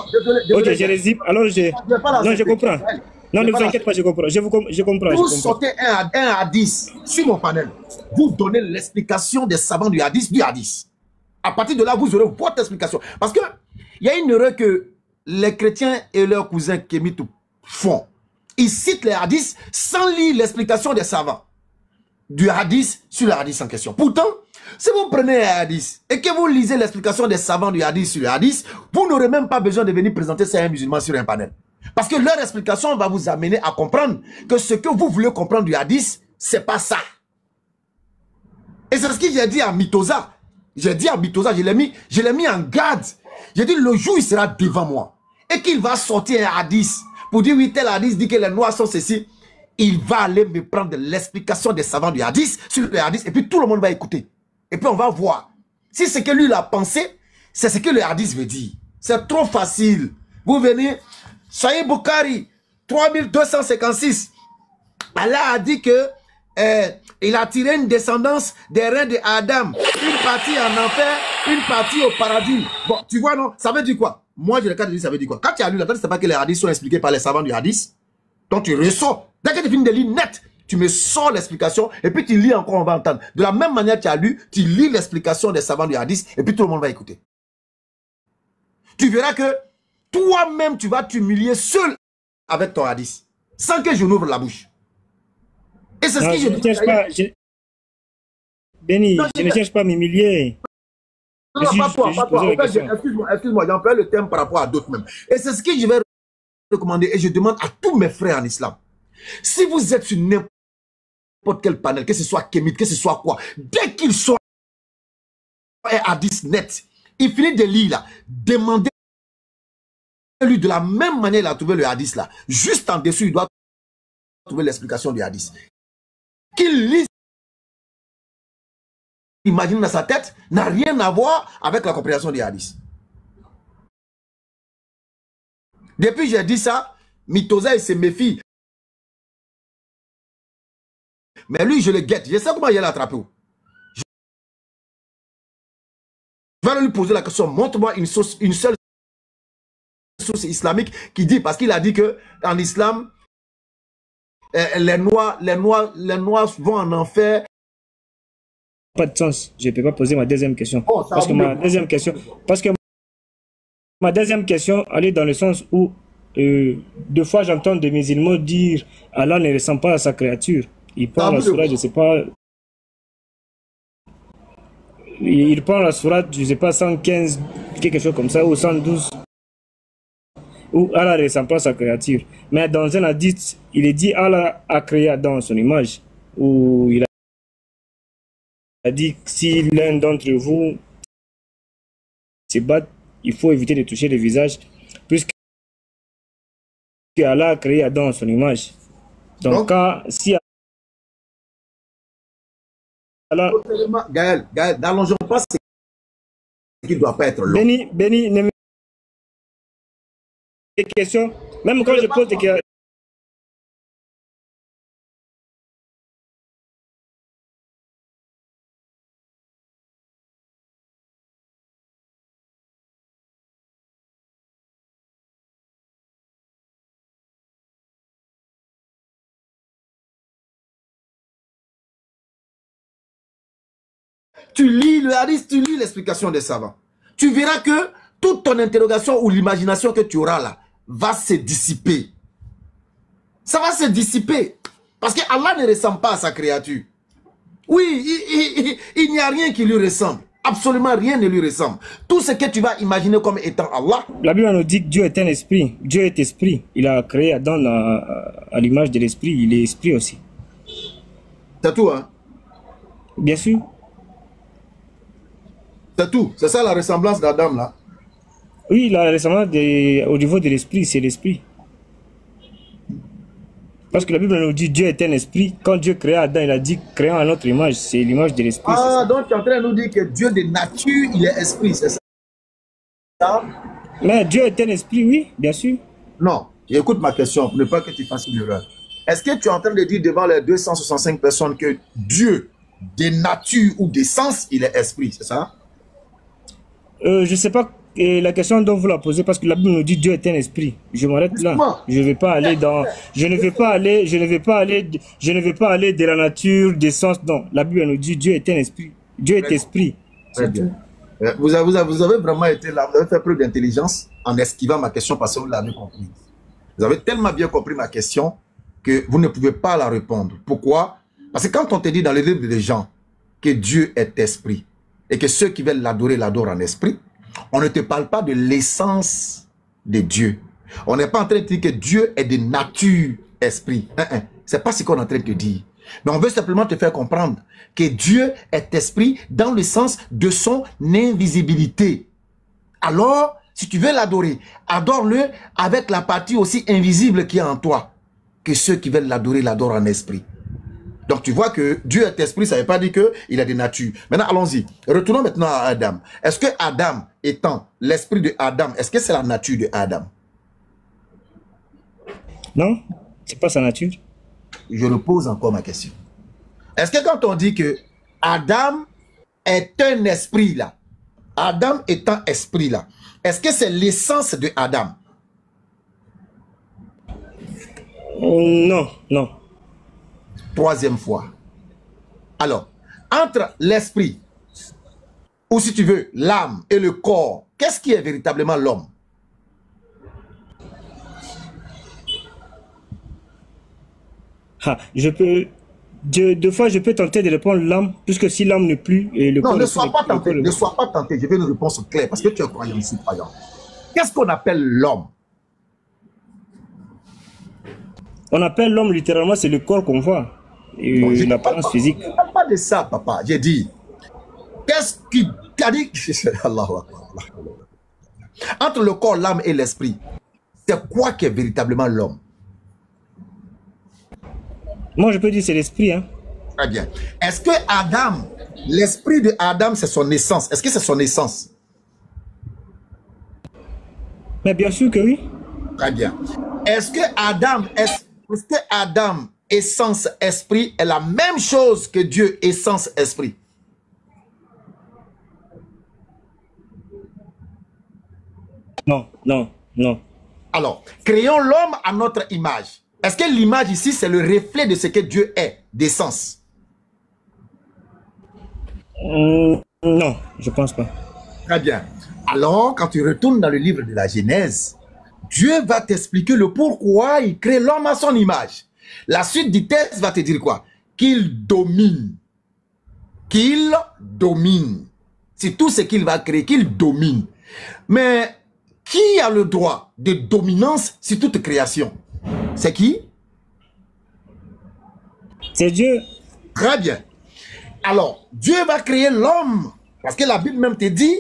Ok, je les ai. Alors, je comprends. Non, ne vous inquiétez pas, je comprends. Je comprends. Vous sortez un hadith sur mon panel. Vous donnez l'explication des savants du hadith. À partir de là, vous aurez votre explication. Parce que il y a une erreur que les chrétiens et leurs cousins kémites font. Ils citent les hadiths sans lire l'explication des savants du hadith sur le hadith en question. Pourtant, si vous prenez un hadith et que vous lisez l'explication des savants du hadith sur le hadith, vous n'aurez même pas besoin de venir présenter ça à un musulman sur un panel. Parce que leur explication va vous amener à comprendre que ce que vous voulez comprendre du hadith, c'est pas ça. Et c'est ce que j'ai dit à Mitosa. J'ai dit à Mitosa, je l'ai mis en garde. J'ai dit le jour il sera devant moi et qu'il va sortir un hadith pour dire oui, tel hadith dit que les noirs sont ceci. Il va aller me prendre l'explication des savants du hadith sur le hadith et puis tout le monde va écouter. Et puis on va voir. Si ce que lui il a pensé, c'est ce que le hadith veut dire. C'est trop facile. Vous venez, Sahih Bukhari, 3256. Allah a dit que il a tiré une descendance des reins de Adam. Une partie en enfer, une partie au paradis. Bon, tu vois, non? Ça veut dire quoi? Moi, je regarde, ça veut dire quoi? Quand tu as lu, là, tu ne sais pas que les hadiths sont expliqués par les savants du hadith. Donc, tu ressors. Dès que tu finis de lire net, tu me sors l'explication et puis tu lis encore, on va entendre. De la même manière que tu as lu, tu lis l'explication des savants du hadith et puis tout le monde va écouter. Tu verras que toi-même, tu vas t'humilier seul avec ton hadith, sans que je n'ouvre la bouche. Et c'est ce que je ne cherche pas. Béni, je ne cherche pas à m'humilier. Non, pas toi. Excuse-moi, j'emploie le terme par rapport à d'autres même. Et c'est ce que je vais recommander et je demande à tous mes frères en islam. Si vous êtes sur n'importe quel panel, que ce soit kémite, que ce soit quoi, dès qu'il soit un hadith net, il finit de lire là, demandez-lui de la même manière il a trouvé le hadith là. Juste en dessous, il doit trouver l'explication du hadith. Qu'il lise, imagine dans sa tête, n'a rien à voir avec la compréhension du hadith. Depuis j'ai dit ça, Mitosa il se méfie. Mais lui, je le guette. Je sais comment il allait l'attraper. Je vais lui poser la question. Montre-moi une seule source islamique qui dit, parce qu'il a dit que en islam, les noirs vont en enfer. Pas de sens. Je ne peux pas poser ma deuxième question. Oh, parce que ma deuxième question allait dans le sens où deux fois j'entends des musulmans dire Allah ne ressemble pas à sa créature. Il parle la sourate, je ne sais pas. Il parle la sourate, je ne sais pas, 115, quelque chose comme ça, ou 112. Où Allah ne ressemble pas à sa créature. Mais dans un hadith, il est dit Allah a créé Adam à son image. Où il a dit que si l'un d'entre vous se bat, il faut éviter de toucher le visage, puisque Allah a créé Adam à son image. Donc, si Allah... Gaël, n'allongeons pas ce qui ne doit pas être long. Béni, des questions, même quand je pose des questions. Tu lis le hadith, tu lis l'explication des savants. Tu verras que toute ton interrogation ou l'imagination que tu auras là va se dissiper. Ça va se dissiper. Parce que Allah ne ressemble pas à sa créature. Oui, il n'y a rien qui lui ressemble. Absolument rien ne lui ressemble. Tout ce que tu vas imaginer comme étant Allah. La Bible nous dit que Dieu est un esprit. Dieu est esprit. Il a créé Adam à l'image de l'esprit. Il est esprit aussi. C'est tout, hein? Bien sûr. C'est tout. C'est ça la ressemblance d'Adam, là? Oui, la ressemblance au niveau de l'esprit, c'est l'esprit. Parce que la Bible nous dit Dieu est un esprit. Quand Dieu créa Adam, il a dit créant à notre image. C'est l'image de l'esprit. Ah, donc tu es en train de nous dire que Dieu de nature, il est esprit, c'est ça? Mais Dieu est un esprit, oui, bien sûr. Non, écoute ma question pour ne pas que tu fasses une erreur. Est-ce que tu es en train de dire devant les 265 personnes que Dieu, de nature ou d'essence, il est esprit, c'est ça? Je ne sais pas la question dont vous la posez parce que la Bible nous dit Dieu est un esprit. Je m'arrête là. Je ne vais pas aller dans. Je ne vais pas aller de la nature, d'essence. Non, la Bible nous dit Dieu est un esprit. Dieu est esprit. Très bien. Vous avez vraiment été là, vous avez fait preuve d'intelligence en esquivant ma question parce que vous l'avez compris. Vous avez tellement bien compris ma question que vous ne pouvez pas la répondre. Pourquoi? Parce que quand on te dit dans les livres des gens que Dieu est esprit et que ceux qui veulent l'adorer l'adorent en esprit, on ne te parle pas de l'essence de Dieu. On n'est pas en train de dire que Dieu est de nature esprit. C'est pas ce qu'on est en train de te dire. Mais on veut simplement te faire comprendre que Dieu est esprit dans le sens de son invisibilité. Alors, si tu veux l'adorer, adore-le avec la partie aussi invisible qui est en toi. Que ceux qui veulent l'adorer l'adorent en esprit. Donc tu vois que Dieu est esprit, ça ne veut pas dire qu'il a des natures. Maintenant, allons-y. Retournons maintenant à Adam. Est-ce que Adam, étant l'esprit de Adam, est-ce que c'est la nature de Adam? Non, c'est pas sa nature. Je repose encore ma question. Est-ce que quand on dit que Adam est un esprit là, Adam étant esprit là, est-ce que c'est l'essence de Adam? Non, non. Troisième fois. Alors, entre l'esprit, ou si tu veux, l'âme et le corps, qu'est-ce qui est véritablement l'homme? Deux fois, je peux tenter de répondre l'âme, puisque si l'âme n'est plus... Et le non, corps ne sois pas tenté, ne sois pas tenté. Je veux une réponse claire, parce que tu es croyant ici, croyant. Qu'est-ce qu'on appelle l'homme? On appelle l'homme littéralement, c'est le corps qu'on voit. L'apparence physique. Je ne parle pas de ça, papa. J'ai dit, qu'est-ce qui t'a dit? Entre le corps, l'âme et l'esprit, c'est quoi qui est véritablement l'homme? Moi, je peux dire c'est l'esprit. Hein. Très bien. Est-ce que Adam, l'esprit de Adam, c'est son essence? Est-ce que c'est son essence? Mais bien sûr que oui. Très bien. Est-ce que Adam, essence, esprit, est la même chose que Dieu, essence, esprit? Non, non, non. Alors, créons l'homme à notre image. Est-ce que l'image ici, c'est le reflet de ce que Dieu est, d'essence? Non, je pense pas. Très bien. Alors, quand tu retournes dans le livre de la Genèse, Dieu va t'expliquer le pourquoi il crée l'homme à son image. La suite du texte va te dire quoi? Qu'il domine. Qu'il domine. C'est tout ce qu'il va créer, qu'il domine. Mais qui a le droit de dominance sur toute création? C'est qui? C'est Dieu. Très bien. Alors, Dieu va créer l'homme. Parce que la Bible même te dit,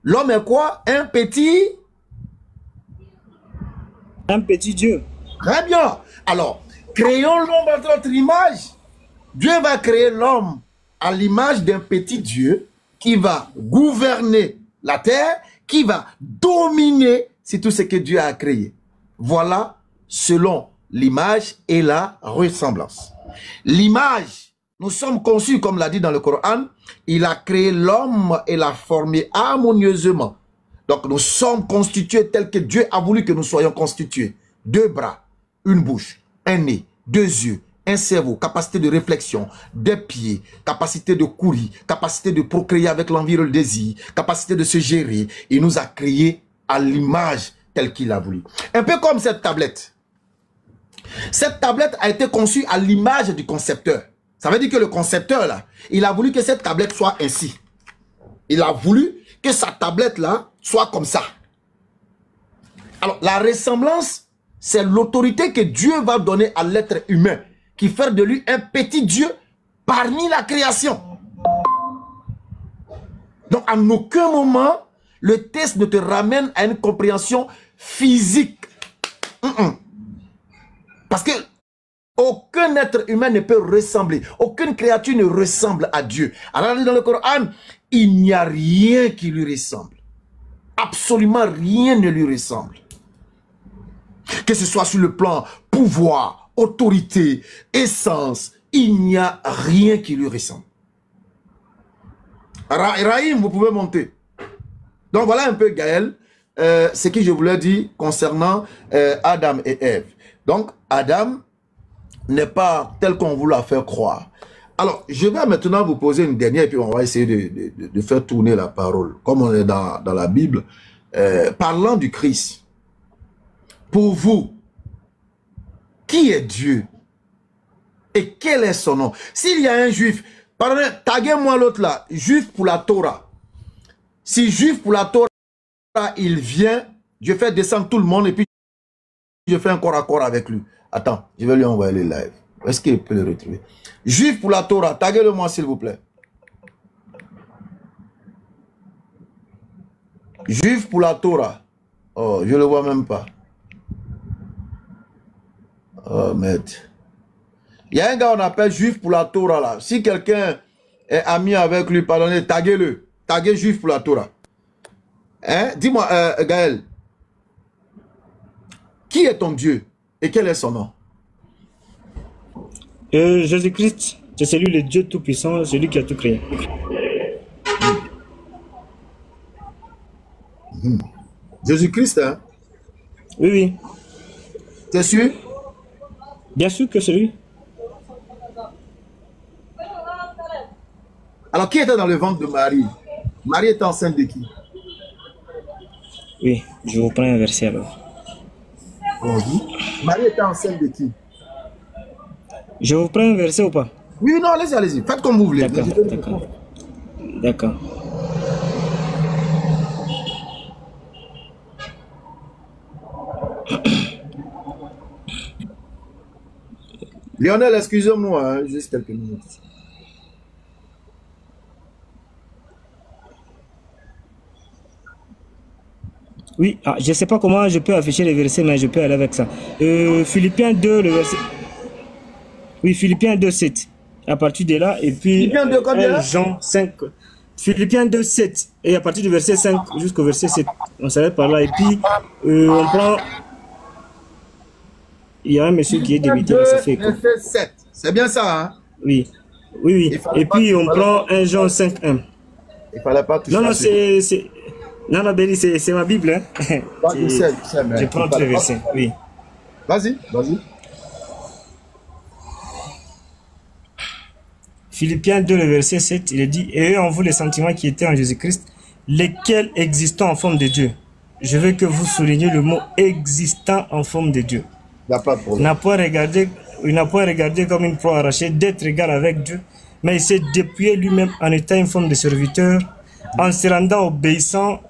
l'homme est quoi? Un petit Dieu. Très bien. Alors, créons l'homme à notre image. Dieu va créer l'homme à l'image d'un petit Dieu qui va gouverner la terre, qui va dominer sur tout ce que Dieu a créé. Voilà, selon l'image et la ressemblance. L'image, nous sommes conçus, comme l'a dit dans le Coran, il a créé l'homme et l'a formé harmonieusement. Donc nous sommes constitués tels que Dieu a voulu que nous soyons constitués. 2 bras, une bouche, un nez, 2 yeux, un cerveau, capacité de réflexion, des pieds, capacité de courir, capacité de procréer avec l'envie et le désir, capacité de se gérer. Il nous a créés à l'image telle qu'il a voulu. Un peu comme cette tablette. Cette tablette a été conçue à l'image du concepteur. Ça veut dire que le concepteur, là, il a voulu que cette tablette soit ainsi. Il a voulu que sa tablette, là, soit comme ça. Alors, la ressemblance, c'est l'autorité que Dieu va donner à l'être humain, qui fait de lui un petit Dieu parmi la création. Donc, à aucun moment, le test ne te ramène à une compréhension physique. Parce que aucun être humain ne peut ressembler. Aucune créature ne ressemble à Dieu. Alors, dans le Coran, il n'y a rien qui lui ressemble. Absolument rien ne lui ressemble. Que ce soit sur le plan pouvoir, autorité, essence, il n'y a rien qui lui ressemble. Rahim, vous pouvez monter. Donc voilà un peu, Gaël, ce que je voulais dire concernant Adam et Ève. Donc, Adam n'est pas tel qu'on vous l'a fait croire. Alors, je vais maintenant vous poser une dernière, et puis on va essayer de faire tourner la parole. Comme on est dans la Bible, parlant du Christ, pour vous, qui est Dieu? Et quel est son nom? S'il y a un juif, pardonnez, taguez-moi l'autre là, juif pour la Torah. Si juif pour la Torah, il vient, je fais descendre tout le monde et puis je fais un corps à corps avec lui. Attends, je vais lui envoyer le live. Est-ce qu'il peut le retrouver? Juif pour la Torah, taguez-le moi s'il vous plaît. Juif pour la Torah. Oh, je le vois même pas. Oh, merde. Il y a un gars qu'on appelle juif pour la Torah là. Si quelqu'un est ami avec lui, pardonnez, taguez-le. Taguez juif pour la Torah. Hein? Dis-moi, Gaël. Qui est ton Dieu? Et quel est son nom? Jésus-Christ, c'est celui le Dieu tout-puissant, celui qui a tout créé. Jésus-Christ, hein? Oui, oui. T'es sûr? Bien sûr que c'est lui. Alors, qui était dans le ventre de Marie? Marie était enceinte de qui? Oui, je vous prends un verset alors. Marie était enceinte de qui? Je vous prends un verset ou pas? Oui, non, allez-y, allez-y. Faites comme vous voulez. D'accord, d'accord. D'accord. Lionel, excusez-moi, hein, juste quelques minutes. Oui, je ne sais pas comment je peux afficher les versets, mais je peux aller avec ça. Philippiens 2, le verset... Oui, Philippiens 2, 7. À partir de là, et puis Philippiens 2, combien? Jean 5. Philippiens 2, 7. Et à partir du verset 5 jusqu'au verset 7. On s'arrête par là. Et puis, on prend... Il y a un monsieur qui est débuté, ça fait quoi? Verset 7. C'est bien ça, hein? Oui. Oui, oui. Et puis, on prend 1 Jean 5, 1. Il fallait pas toucher. Non, non, c'est... Non, non, Béni, c'est ma Bible. Hein. Je sais, mais je prends tous les versets, oui. Vas-y, vas-y. Philippiens 2, le verset 7, il est dit, ayez en vous les sentiments qui étaient en Jésus-Christ, lesquels existant en forme de Dieu. Je veux que vous souligniez le mot existant en forme de Dieu. Il n'y a pas de Il problème. n'a pas regardé comme une proie arrachée d'être égal avec Dieu, mais il s'est dépouillé lui-même en étant une forme de serviteur, en se rendant obéissant,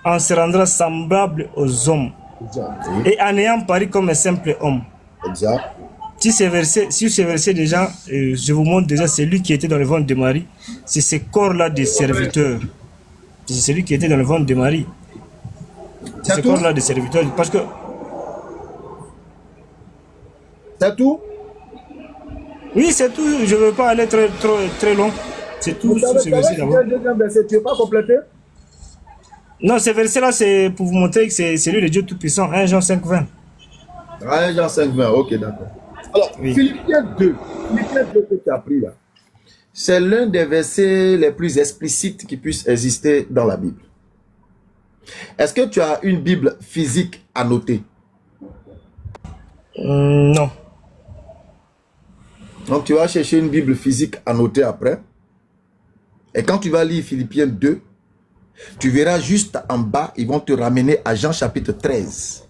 en se rendant semblable aux hommes, Exact. et en ayant paru comme un simple homme. Exact. Si ce verset déjà, je vous montre déjà celui qui était dans le ventre de Marie, c'est ce corps-là des serviteurs. C'est celui qui était dans le ventre de Marie. C'est ce corps-là des serviteurs. Parce que... C'est tout? Oui, c'est tout. Je ne veux pas aller très long. C'est tout sur ce verset d'abord. Tu ne veux pas compléter? Non, ce verset-là, c'est pour vous montrer que c'est celui de Dieu Tout-Puissant. 1 Jean 5, 20. 1 Jean 5, 20, ok, d'accord. Alors, Oui. Philippiens 2 que tu as pris là, c'est l'un des versets les plus explicites qui puissent exister dans la Bible. Est-ce que tu as une Bible physique à noter? Non. Donc, tu vas chercher une Bible physique à noter après. Et quand tu vas lire Philippiens 2, tu verras juste en bas, ils vont te ramener à Jean chapitre 13.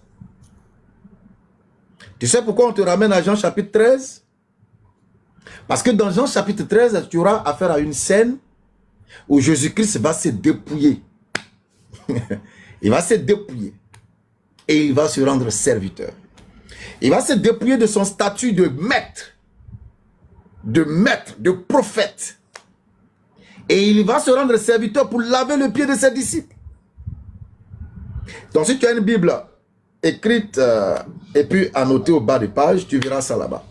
Tu sais pourquoi on te ramène à Jean chapitre 13? Parce que dans Jean chapitre 13, tu auras affaire à une scène où Jésus-Christ va se dépouiller. Il va se dépouiller. Et il va se rendre serviteur. Il va se dépouiller de son statut de maître, de prophète. Et il va se rendre serviteur pour laver le pied de ses disciples. Donc si tu as une Bible écrite et puis annotée au bas des pages, tu verras ça là-bas.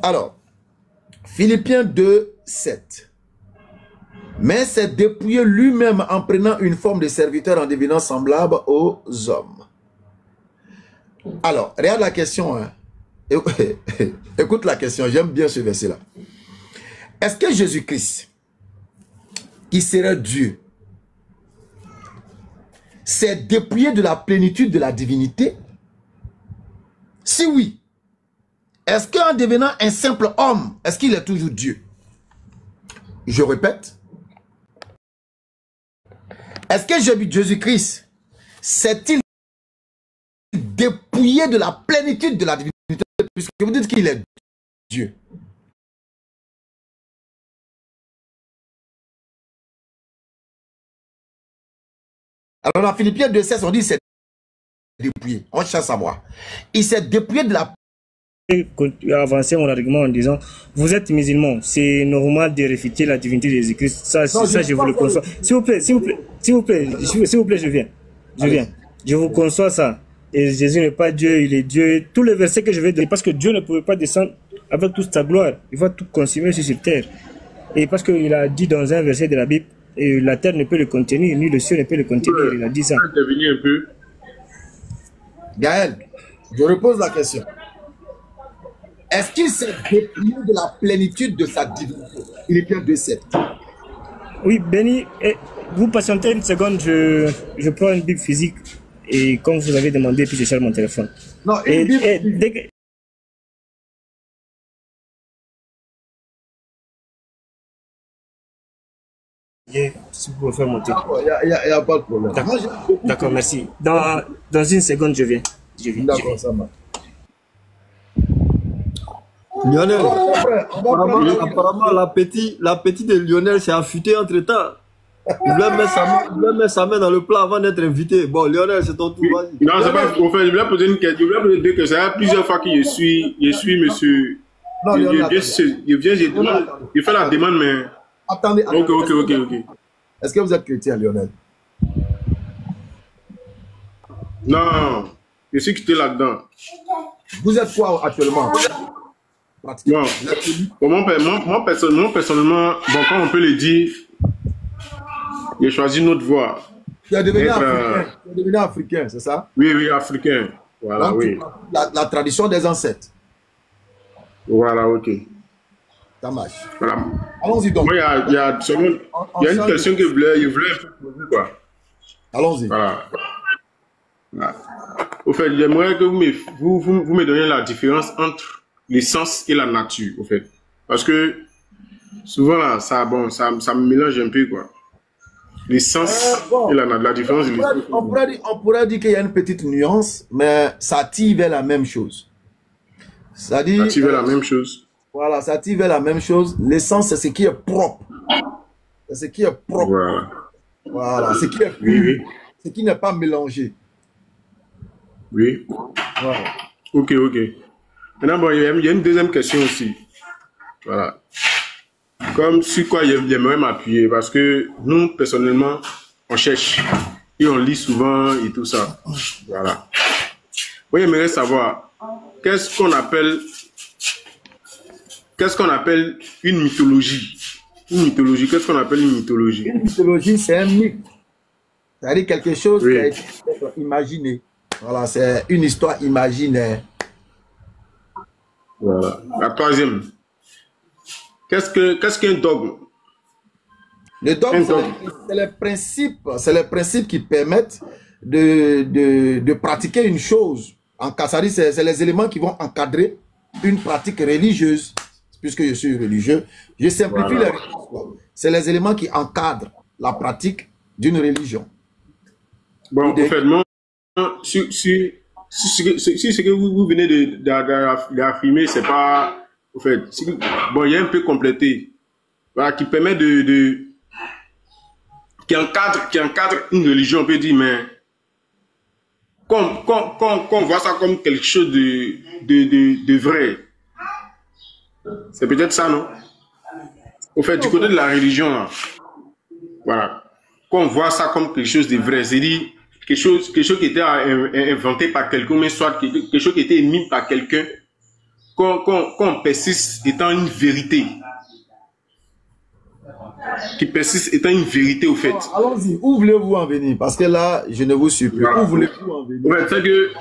Alors, Philippiens 2, 7. Mais s'est dépouillé lui-même en prenant une forme de serviteur en devenant semblable aux hommes. Alors, regarde la question. Hein. Écoute la question, j'aime bien ce verset-là. Est-ce que Jésus-Christ, qui serait Dieu, s'est dépouillé de la plénitude de la divinité? Si oui, est-ce qu'en devenant un simple homme, est-ce qu'il est toujours Dieu? Je répète. Est-ce que Jésus-Christ s'est-il dépouillé de la plénitude de la divinité, puisque vous dites qu'il est Dieu? Alors dans Philippiens 2,16, on dit qu'il s'est dépouillé. On cherche à savoir. Il s'est dépouillé de la... Avancer mon argument en disant, vous êtes musulman, c'est normal de réfuter la divinité de Jésus-Christ. Ça, Non, ça je vous le conçois. S'il vous plaît, je viens. Je vous conçois ça. Et Jésus n'est pas Dieu, il est Dieu. Tous les versets que je vais donner, parce que Dieu ne pouvait pas descendre avec toute sa gloire. Il va tout consumer sur cette terre. Et parce qu'il a dit dans un verset de la Bible, et la terre ne peut le contenir, ni le ciel ne peut le contenir. Il a dit ça. Intervenir un peu. Gaël, je repose la question. Est-ce qu'il s'est dépouillé de la plénitude de sa divinité? Philippiens 2,7. Oui, Béni, vous patientez une seconde, je prends une Bible physique et comme vous avez demandé, puis je cherche mon téléphone. Non, une Bible dès que... Si vous pouvez faire monter. Il n'y a pas de problème. D'accord, merci. Dans une seconde, je viens. D'accord, ça marche. Lionel, apparemment la petite de Lionel s'est affûtée entre temps. Il voulait mettre sa main dans le plat avant d'être invité. Bon, Lionel, c'est ton tour, vas-y. Non, c'est pas. En fait, je voulais poser une question. Je voulais poser deux questions. Il y a plusieurs fois que je suis monsieur. Non, Je fais la demande, mais. Attendez. Ok. Est-ce que vous êtes chrétien, Lionel? Non, je suis quitté là-dedans. Vous êtes quoi actuellement? Non, moi, personnellement, bon, comme on peut le dire, j'ai choisi une autre voie. Tu es devenu africain. Tu es devenu africain, c'est ça? Oui, africain. Voilà, donc, oui. La tradition des ancêtres. Voilà, ok. Ça marche. Voilà. Allons-y donc. Moi, il y a une question que je voulais poser, quoi. Allons-y. Voilà. Au fait, j'aimerais que vous me donniez la différence entre l'essence et la nature, au fait. Parce que souvent là, ça, bon, ça me mélange un peu, quoi. L'essence et la différence. On pourrait dire qu'il y a une petite nuance, mais ça tire vers la même chose. Ça tire vers la même chose. Voilà, ça tire vers la même chose. L'essence, c'est ce qui est propre. C'est ce qui est propre. Voilà. Voilà, ce qui est pur. Ce qui n'est pas mélangé. Oui. Voilà. Ok. Maintenant, bon, il y a une deuxième question aussi. Voilà. Comme sur quoi j'aimerais m'appuyer, parce que nous, personnellement, on cherche et on lit souvent et tout ça. Voilà. Moi, j'aimerais savoir, qu'est-ce qu'on appelle une mythologie? Une mythologie, qu'est-ce qu'on appelle une mythologie? Une mythologie, c'est un mythe. C'est-à-dire quelque chose qui a été imaginé. Voilà, c'est une histoire imaginaire. Voilà. La troisième. Qu'est-ce qu'un dogme? Le dogme, c'est les principes qui permettent de pratiquer une chose. C'est les éléments qui vont encadrer une pratique religieuse. Puisque je suis religieux, je simplifie les religions. C'est les éléments qui encadrent la pratique d'une religion. Bon, en fait, moi, si ce que vous venez d'affirmer, c'est pas... En fait, bon, il y a un peu complété. Voilà, qui permet qui encadre une religion, on peut dire, mais qu'on voit ça comme quelque chose de vrai. C'est peut-être ça, non? Au fait, du côté de la religion, là, voilà, qu'on voit ça comme quelque chose de vrai, c'est-à-dire quelque chose qui était inventé par quelqu'un, mais soit quelque chose qui était émis par quelqu'un, qu'on persiste étant une vérité. Qui persiste étant une vérité, au fait. Allons-y, où voulez-vous en venir? Parce que là, je ne vous suis plus. Où voulez-vous en venir? Ouais, c'est que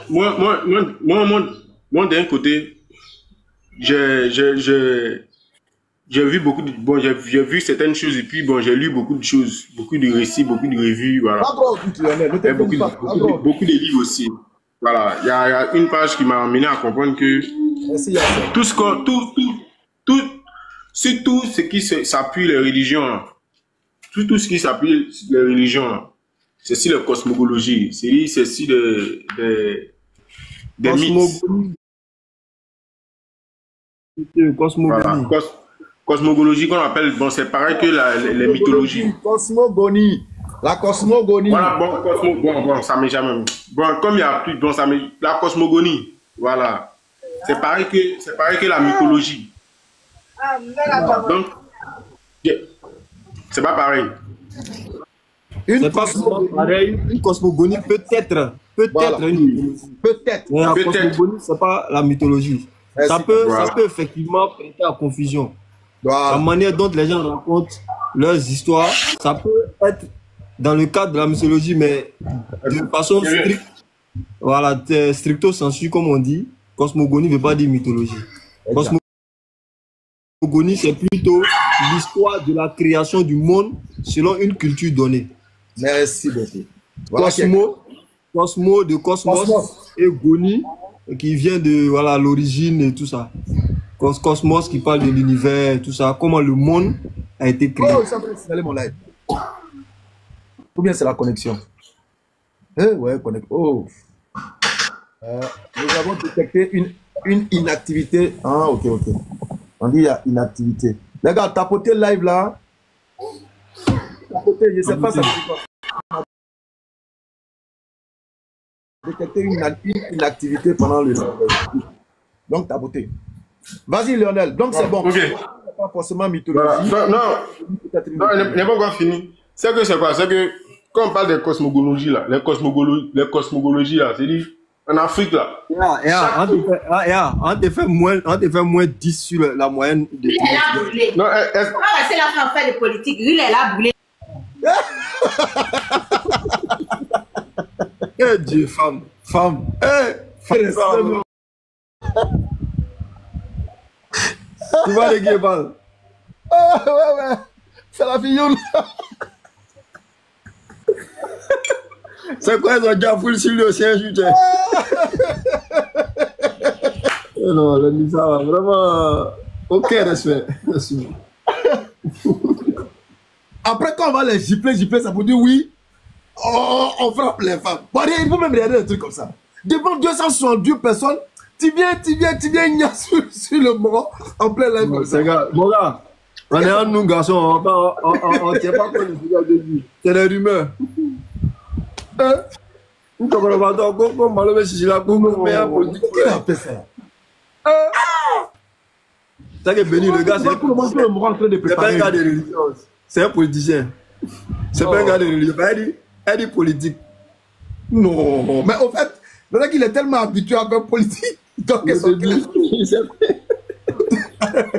moi d'un côté, j'ai vu beaucoup de... Bon, j'ai vu certaines choses et puis, bon, j'ai lu beaucoup de choses, beaucoup de récits, beaucoup de revues, voilà. Et beaucoup de livres aussi. Voilà, il y a une page qui m'a amené à comprendre que tout ce qui s'appuie les religions, là, tout ce qui s'appuie les religions, là, c'est si la cosmologie, c'est si des mythes. Cosmogonie. Voilà. Cosmogologie qu'on appelle, bon, c'est pareil que les mythologies. Cosmogonie. La cosmogonie. Voilà, bon, ça m'est jamais. Bon, comme il y a plus, bon, ça m'est. La cosmogonie, voilà. C'est pareil que la mythologie. Donc, c'est pas pareil. C'est pas pareil. Une cosmogonie peut-être une mythologie. Peut-être. Mais la cosmogonie, c'est pas la mythologie. Ça peut effectivement prêter à confusion. La manière dont les gens racontent leurs histoires, ça peut être dans le cadre de la mythologie, mais de façon stricte. Voilà, stricto sensu, comme on dit. Cosmogonie ne veut pas dire mythologie. Cosmogonie, c'est plutôt l'histoire de la création du monde selon une culture donnée. Merci beaucoup. Voilà Cosmo de cosmos et goni qui vient de voilà l'origine et tout ça. Cosmos qui parle de l'univers et tout ça, comment le monde a été créé. Oh, ça peut signaler mon live. Ou bien c'est la connexion. Ouais, oh. Nous avons détecté une inactivité. Ah, ok. On dit il y a inactivité. Les gars, tapotez le live là. Tapotez, je ne sais pas ça veut dire quoi. Détecter une inactivité pendant le live. Donc, tapotez. Vas-y, Lionel. Donc, c'est bon. Ok. Pas forcément mythologie. Voilà. Non, il n'est pas encore fini. C'est que c'est quoi? C'est que quand on parle de cosmogologie là, les cosmogologies là, c'est-à-dire en Afrique là. On te fait moins 10 sur la moyenne de. Il est là brûlé. Non, est-ce qu'on va passer la fin en fait de politique? Il est là brûlé. Eh Dieu, femme. Femme. Tu vois les guébales. Ouais. C'est la fillole. C'est quoi, ils ont déjà foulé sur le siège, putain. Non, le Nisa, vraiment, aucun respect. quand on va les gifler, ça pour dire oui, on frappe les femmes. Bon, il faut même regarder un truc comme ça. Devant 262 personnes, tu viens sur le mort en plein live comme ça. Mon gars, on est un nous garçons, on tient pas compte de ce qu'il de dire. C'est des rumeurs. Nous comprenons comme Malobé si la cour, mais un politique. Qui a fait ça? Ça que Béni, le gars, c'est pas un gars de religion. C'est un politicien. C'est pas un gars de religion. Elle est politique. Non, mais au fait, maintenant qu'il est tellement habitué à faire politique, donc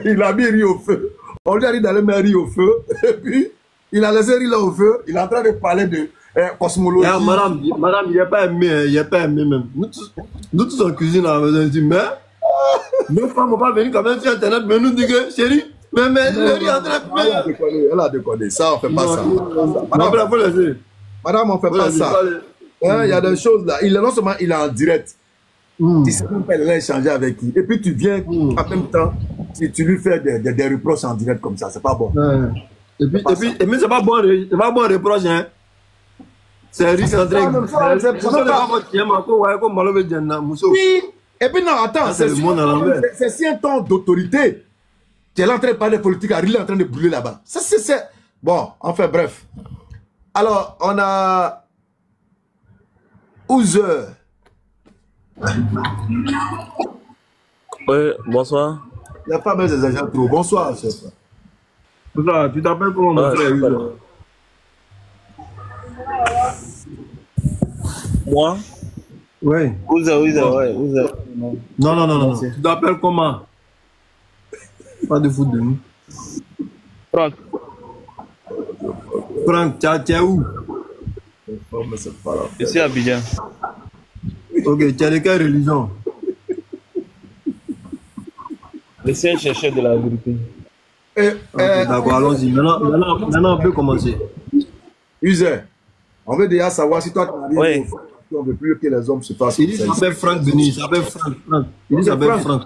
il a mis riz au feu. On lui a dit d'aller mettre riz au feu, et puis il a laissé riz là au feu. Il est en train de parler de cosmologie. Madame, il n'a pas aimé, il n'a pas aimé même. Nous tous en cuisine à la maison, on dit, mais nos femmes ne vont pas venir quand même sur Internet, mais nous disons, chérie, mais le riz est en train de faire. Elle a déconné, ça, on ne fait pas ça. Madame, on ne fait pas ça. Il y a des choses là. Non seulement il est en direct, tu sais même pas, il a échangé avec qui. Et puis tu viens en même temps, tu lui fais des reproches en direct comme ça, c'est pas bon. Et puis c'est pas bon reproche, hein. C'est un risque en train de. Oui, et puis non, attends, c'est si un ton d'autorité. Tu es là en train de parler de politique, il est en train de brûler là-bas. Ça, c'est. Bon, enfin, bref. Alors, on a. Ouzer. Oui, bonsoir. Il n'y a pas même des agents trop. Bonsoir, chef. Tu t'appelles comment, mon frère Ouzer? Moi? Oui. Ouzer, ouais. Non. Tu t'appelles comment? Pas de foot de nous. Franck. Franck, tu es où? Je suis à Abidjan. Ok, tu es de quelle religion? Je suis un chercheur de la vérité. D'accord, allons-y. Maintenant, on peut commencer. User, on veut déjà savoir si toi tu n'as rien. On ne veut plus que les hommes se fassent. Il s'appelle Franck Denis, il s'appelle Franck. Il s'appelle Franck.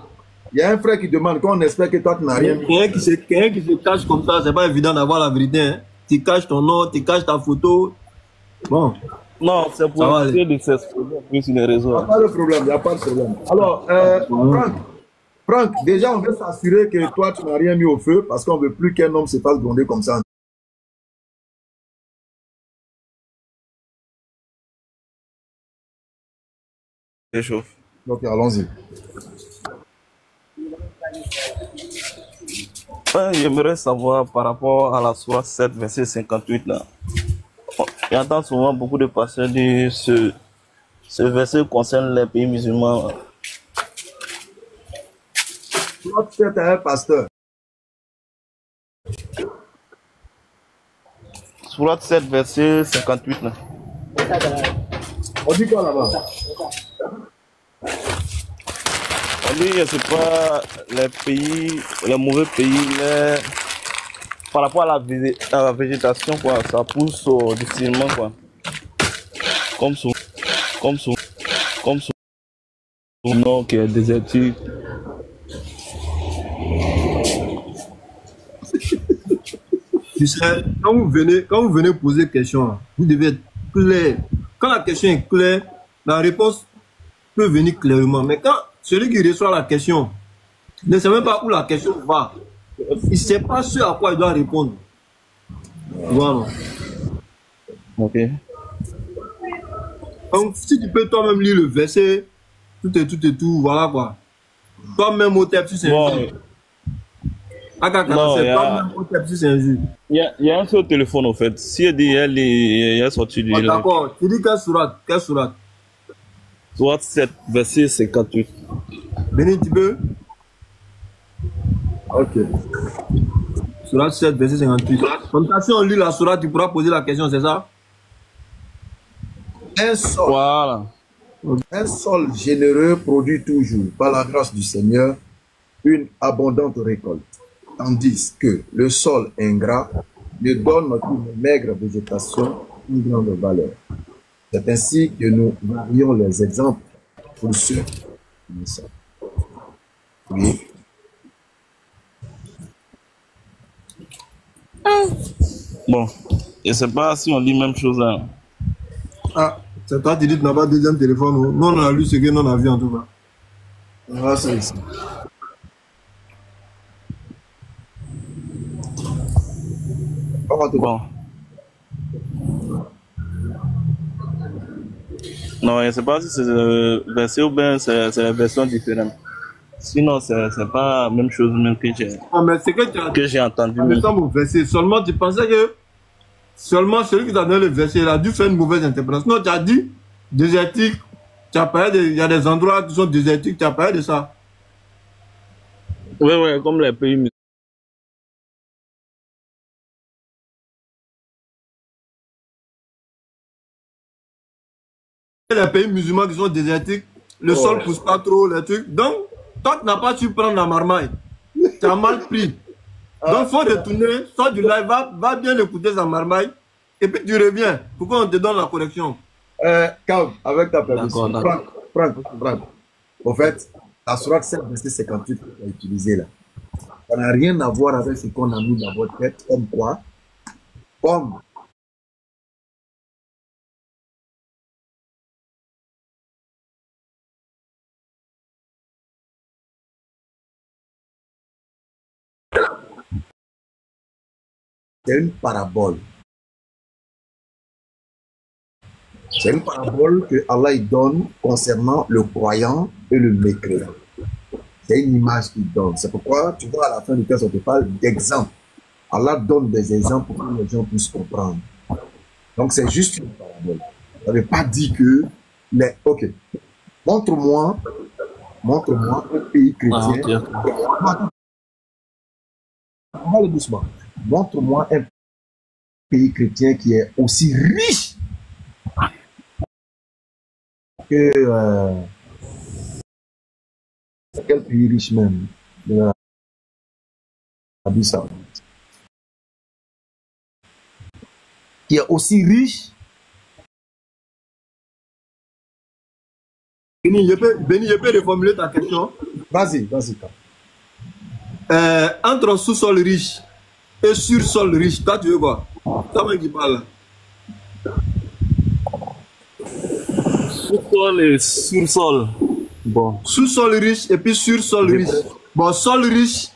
Il y a un frère qui demande quand on espère que toi tu n'as rien. Quelqu'un qui se cache comme ça, c'est pas évident d'avoir la vérité. Hein. Tu caches ton nom, tu caches ta photo. Bon. Non, c'est pour essayer de s'exprimer plus sur les réseaux. Il n'y a pas de problème, il n'y a pas de problème. Alors, Franck, déjà on veut s'assurer que toi tu n'as rien mis au feu parce qu'on ne veut plus qu'un homme se fasse gronder comme ça. C'est chaud. Donc allons-y. J'aimerais savoir par rapport à la sourate 7, verset 58 là. J'entends souvent beaucoup de pasteurs dire ce verset concerne les pays musulmans. Toi, tu es un pasteur. Sourate 7, verset 58 là. On dit quoi là-bas? On dit, je ne sais pas, les pays, les mauvais pays, par rapport à la végétation, quoi, ça pousse difficilement, quoi. Comme sous nom qui est désertique. Tu sais, quand vous venez poser question, vous devez être clair. Quand la question est claire, la réponse peut venir clairement. Mais quand celui qui reçoit la question ne sait même pas où la question va, il ne sait pas ce à quoi il doit répondre. Voilà. Ok. Donc, si tu peux toi-même lire le verset, tout, voilà quoi. Toi-même au tête, tu sais. Bon. Il y a un seul téléphone, en fait. Si elle dit, il est sorti du. D'accord. Tu dis quelle sourate? Sourate 7, verset 58. Béni, tu peux? Ok. Sourate 7, verset 58. Comme ça, si on lit la sourate, tu pourras poser la question, c'est ça? Un sol. Voilà. Un sol généreux produit toujours, par la grâce du Seigneur, une abondante récolte. Tandis que le sol ingrat ne donne qu'une maigre végétation, une grande valeur. C'est ainsi que nous varions les exemples pour ceux qui nous savent. Oui. Bon. Je ne sais pas si on lit même chose là. Ah, c'est toi qui dis que tu n'as pas de deuxième téléphone. Nous, on a lu ce que nous on a vu en tout cas. Ah, c'est ici. Bon. Non, je ne sais pas si c'est le verset ou bien c'est la version différente. Sinon, c'est pas la même chose même que j'ai entendu. Verset. Seulement, tu pensais que seulement celui qui t'a donné le verset, il a dû faire une mauvaise interprétation. Non, tu as dit désertique. Tu as parlé il y a des endroits qui sont désertiques. Tu as parlé de ça. Oui, comme les pays musulmans. Les pays musulmans qui sont désertiques, le sol ne pousse pas trop, les trucs. Donc, toi, tu n'as pas su prendre la marmaille. Tu as mal pris. Donc, il faut retourner, sors du live, va bien écouter sa marmaille, et puis tu reviens. Pourquoi on te donne la correction? Calme, avec ta permission. Franck. En fait, la sourate 7, verset 58 que tu as utilisé là, ça n'a rien à voir avec ce qu'on a mis dans votre tête, comme quoi, comme c'est une parabole. C'est une parabole que Allah il donne concernant le croyant et le mécréant. C'est une image qu'il donne. C'est pourquoi, tu vois, à la fin du texte, on te parle d'exemples. Allah donne des exemples pour que les gens puissent comprendre. Donc, c'est juste une parabole. Ça ne veut pas dire que... Mais, ok. Montre-moi un pays chrétien. On va aller doucement. Montre-moi un pays chrétien qui est aussi riche que quel pays riche même de l'Arabie Saoudite, qui est aussi riche. Béni, je peux reformuler ta question? Vas-y. Entre sous-sol riche et sur-sol riche, toi tu veux quoi? Toi qui parle. Sous-sol et sur-sol. Bon. Sous-sol riche et puis sur-sol riche. Bon, sol riche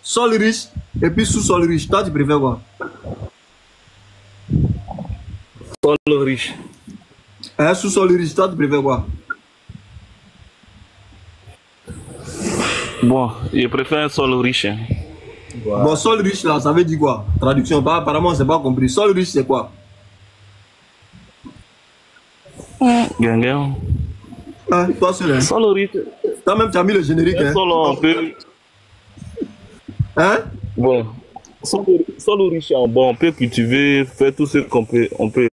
et puis sous-sol riche. Toi tu préfères quoi? Sol riche. Sous-sol riche, toi tu préfères quoi? Bon, je préfère un sol riche. Wow. Bon, sol riche là, ça veut dire quoi? Traduction, apparemment, c'est pas compris. Sol riche, c'est quoi? Gangan. Toi, c'est là. Sol riche. Toi-même, tu as mis le générique. Sol un peu. Hein? Bon. Sol riche, bon, on peut cultiver, faire tout ce qu'on peut. On peut.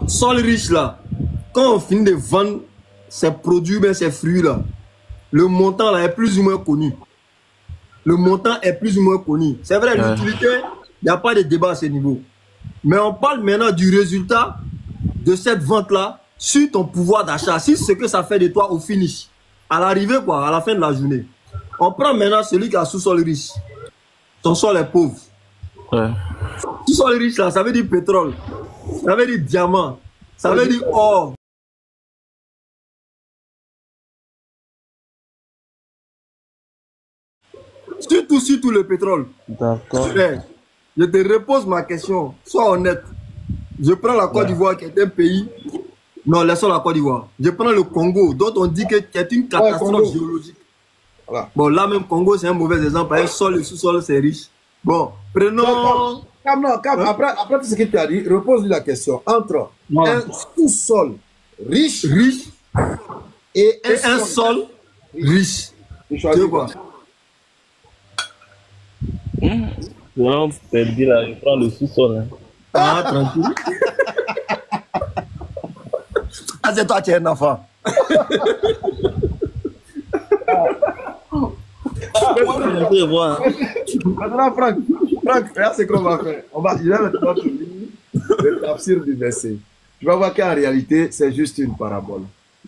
Sol riche là, quand on finit de vendre ces produits, ben ces fruits là, le montant là est plus ou moins connu. C'est vrai, l'utilité, il n'y a pas de débat à ce niveau. Mais on parle maintenant du résultat de cette vente là sur ton pouvoir d'achat, sur ce que ça fait de toi au finish, à l'arrivée quoi, à la fin de la journée. On prend maintenant celui qui a sous-sol riche. Son sol est pauvre. Sous-sol riche là, ça veut dire pétrole. Ça veut dire diamant, ça veut dire or. Surtout le pétrole. D'accord. Je te repose ma question, sois honnête. Je prends la Côte d'Ivoire qui est un pays. Non, laissons la Côte d'Ivoire. Je prends le Congo, dont on dit que c'est une catastrophe géologique. Voilà. Bon, là même, Congo, c'est un mauvais exemple. Un sol et sous-sol, c'est riche. Bon, prenons. Calme. Après tout ce que tu as dit, repose-lui la question. Entre un sous-sol riche et un sol riche. Tu choisis quoi? Non, c'est dit là, je prends le sous-sol. Ah, tranquille. Ah, c'est toi qui es un enfant. Je vais voir. Maintenant, Franck, Franck, regarde ce qu'on va faire. Je vais maintenant te lire le tafsir du verset. Tu vas voir qu'en réalité, c'est juste une parabole.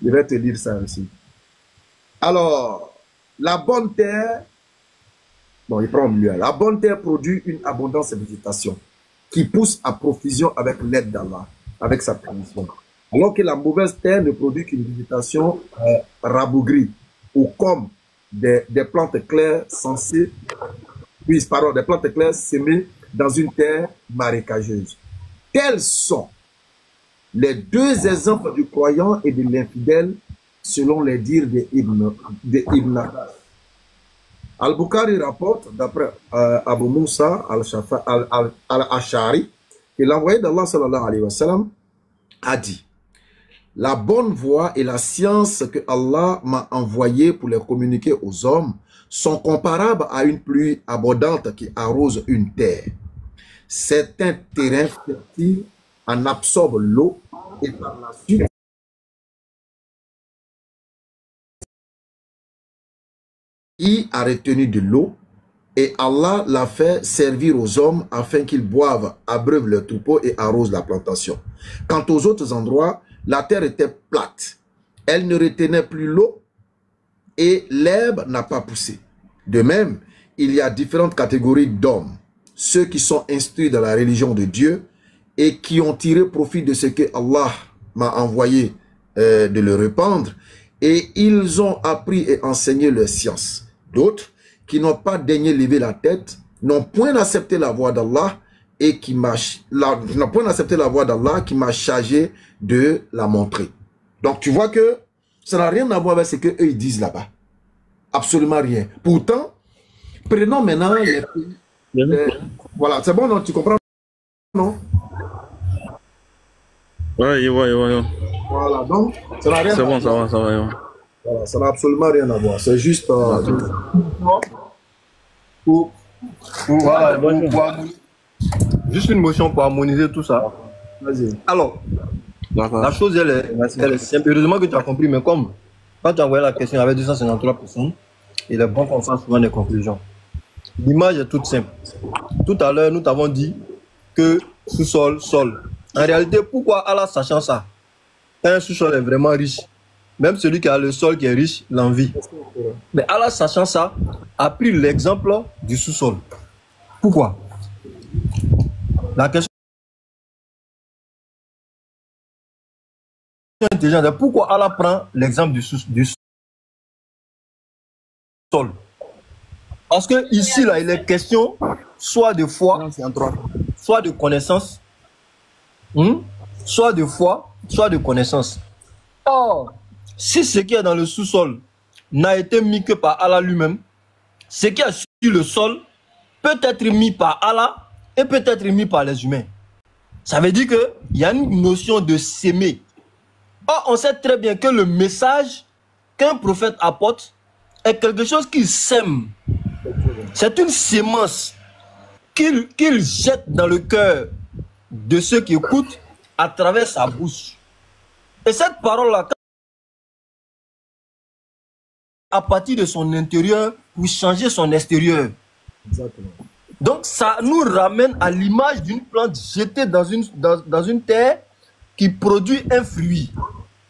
Je vais te dire ça aussi. Alors, la bonne terre, bon, il prend mieux. La bonne terre produit une abondance de végétation qui pousse à profusion avec l'aide d'Allah, avec sa permission. Alors que la mauvaise terre ne produit qu'une végétation rabougrie ou comme des plantes claires censées, oui, pardon, des plantes claires semées dans une terre marécageuse. Tels sont les deux exemples du croyant et de l'infidèle selon les dires d'Ibn Abbas. Al-Bukhari rapporte, d'après Abu Moussa al-Ash'ari, que l'envoyé d'Allah sallallahu alayhi wa sallam a dit: la bonne voie et la science que Allah m'a envoyée pour les communiquer aux hommes sont comparables à une pluie abondante qui arrose une terre. Certains terrains fertiles en absorbent l'eau et par la suite il a retenu de l'eau et Allah l'a fait servir aux hommes afin qu'ils boivent, abreuvent leurs troupeaux et arrosent la plantation. Quant aux autres endroits, la terre était plate. Elle ne retenait plus l'eau et l'herbe n'a pas poussé. De même, il y a différentes catégories d'hommes. Ceux qui sont instruits dans la religion de Dieu et qui ont tiré profit de ce que Allah m'a envoyé de le répandre et ils ont appris et enseigné leur science. D'autres qui n'ont pas daigné lever la tête, n'ont point accepté la voie d'Allah et qui m'a chargé de la montrer. Donc tu vois que ça n'a rien à voir avec ce que eux ils disent là-bas. Absolument rien. Pourtant, prenons maintenant les pays. Voilà, c'est bon, non? Tu comprends? Non? Ouais. Voilà, donc ça n'a rien à voir. C'est bon, ça va. Voilà, ça n'a absolument rien à voir. C'est juste juste une motion pour harmoniser tout ça. Vas-y. Alors, la chose, elle est simple. Heureusement que tu as compris, mais comme quand tu as envoyé la question, il y avait 253 personnes, il est bon qu'on fasse souvent des conclusions. L'image est toute simple. Tout à l'heure, nous t'avons dit que sous-sol, sol. En réalité, pourquoi Allah, sachant ça, un sous-sol est vraiment riche, même celui qui a le sol qui est riche, l'envie. Mais Allah, sachant ça, a pris l'exemple du sous-sol. Pourquoi? La question intelligente est pourquoi Allah prend l'exemple du sol? Parce que ici, là, il est question soit de foi, soit de connaissance, soit de foi, soit de connaissance. Or, si ce qui est dans le sous-sol n'a été mis que par Allah lui-même, ce qui est sur le sol peut être mis par Allah et peut être mis par les humains. Ça veut dire qu'il y a une notion de s'aimer. Or, on sait très bien que le message qu'un prophète apporte est quelque chose qu'il sème. C'est une sémence qu'il jette dans le cœur de ceux qui écoutent à travers sa bouche. Et cette parole-là, à partir de son intérieur pour changer son extérieur. Exactement. Donc ça nous ramène à l'image d'une plante jetée dans une terre qui produit un fruit.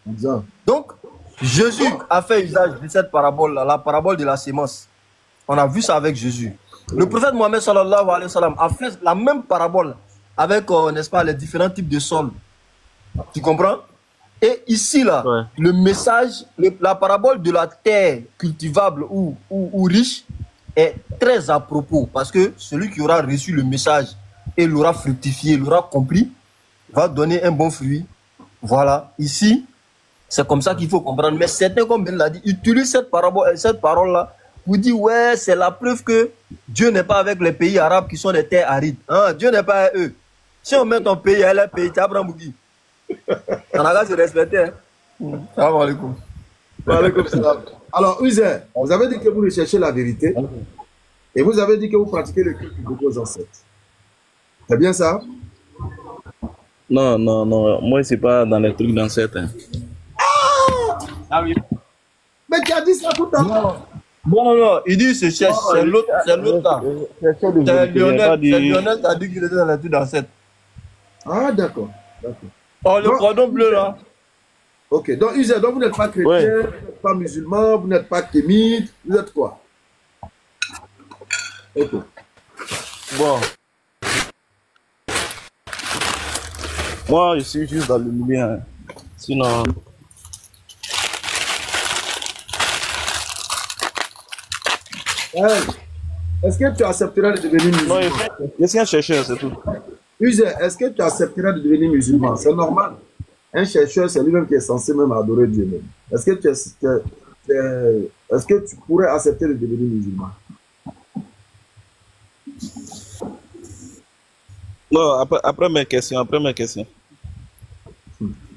Exact. Donc Jésus a fait usage de cette parabole-là, la parabole de la sémence. On a vu ça avec Jésus. Le prophète Mohammed sallallahu alayhi wa sallam a fait la même parabole avec, n'est-ce pas, les différents types de sols. Tu comprends? Et ici, là, ouais, le message, la parabole de la terre cultivable ou riche est très à propos. Parce que celui qui aura reçu le message et l'aura fructifié, l'aura compris, va donner un bon fruit. Voilà. Ici, c'est comme ça qu'il faut comprendre. Mais certains, comme Ben l'a dit, utilisent cette parole-là pour dire, ouais, c'est la preuve que Dieu n'est pas avec les pays arabes qui sont des terres arides. Hein? Dieu n'est pas avec eux. Si on met ton pays à leur pays, tu apprends Bouki. On a qu'à se respecter. Salam alaikum. Alors, Uzer, vous avez dit que vous recherchez la vérité et vous avez dit que vous pratiquez le culte de vos ancêtres. C'est bien ça? Non. Moi, c'est pas dans les trucs d'ancêtres. Hein. Ah oui. Mais tu as dit ça tout à l'heure. Bon, non, il dit c'est cherche, c'est l'autre, c'est l'autre. C'est Lionel qui a dit qu'il était dans l'étude en 7. Ah, d'accord. Oh, le cordon bleu là. Ok, donc User, donc vous n'êtes pas chrétien, vous n'êtes pas musulman, vous n'êtes pas kémite, vous êtes quoi? Ok. Bon. Moi, je suis juste dans le milieu. Hein. Sinon. Est-ce que tu accepteras de devenir musulman? Non, je suis un chercheur, c'est tout. User, est-ce que tu accepteras de devenir musulman? C'est normal. Un chercheur, c'est lui-même qui est censé même adorer Dieu même. Est-ce que tu pourrais accepter de devenir musulman? Non, après mes questions,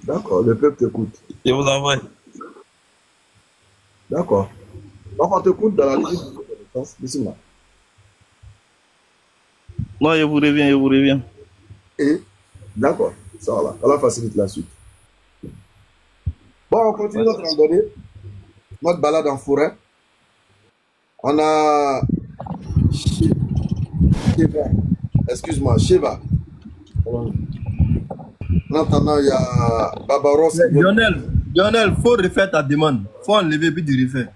D'accord, le peuple t'écoute. Je vous envoie. D'accord. Donc on t'écoute dans la limite de vos connaissances. Bismillah. Non, je vous reviens. Et d'accord, ça va. Allah facilite la suite. Bon, on continue notre randonnée, notre balade en forêt. On a Sheba. Excuse-moi, Sheba. En attendant, il y a Babaros. Lionel, faut refaire ta demande. Faut enlever puis tu refais.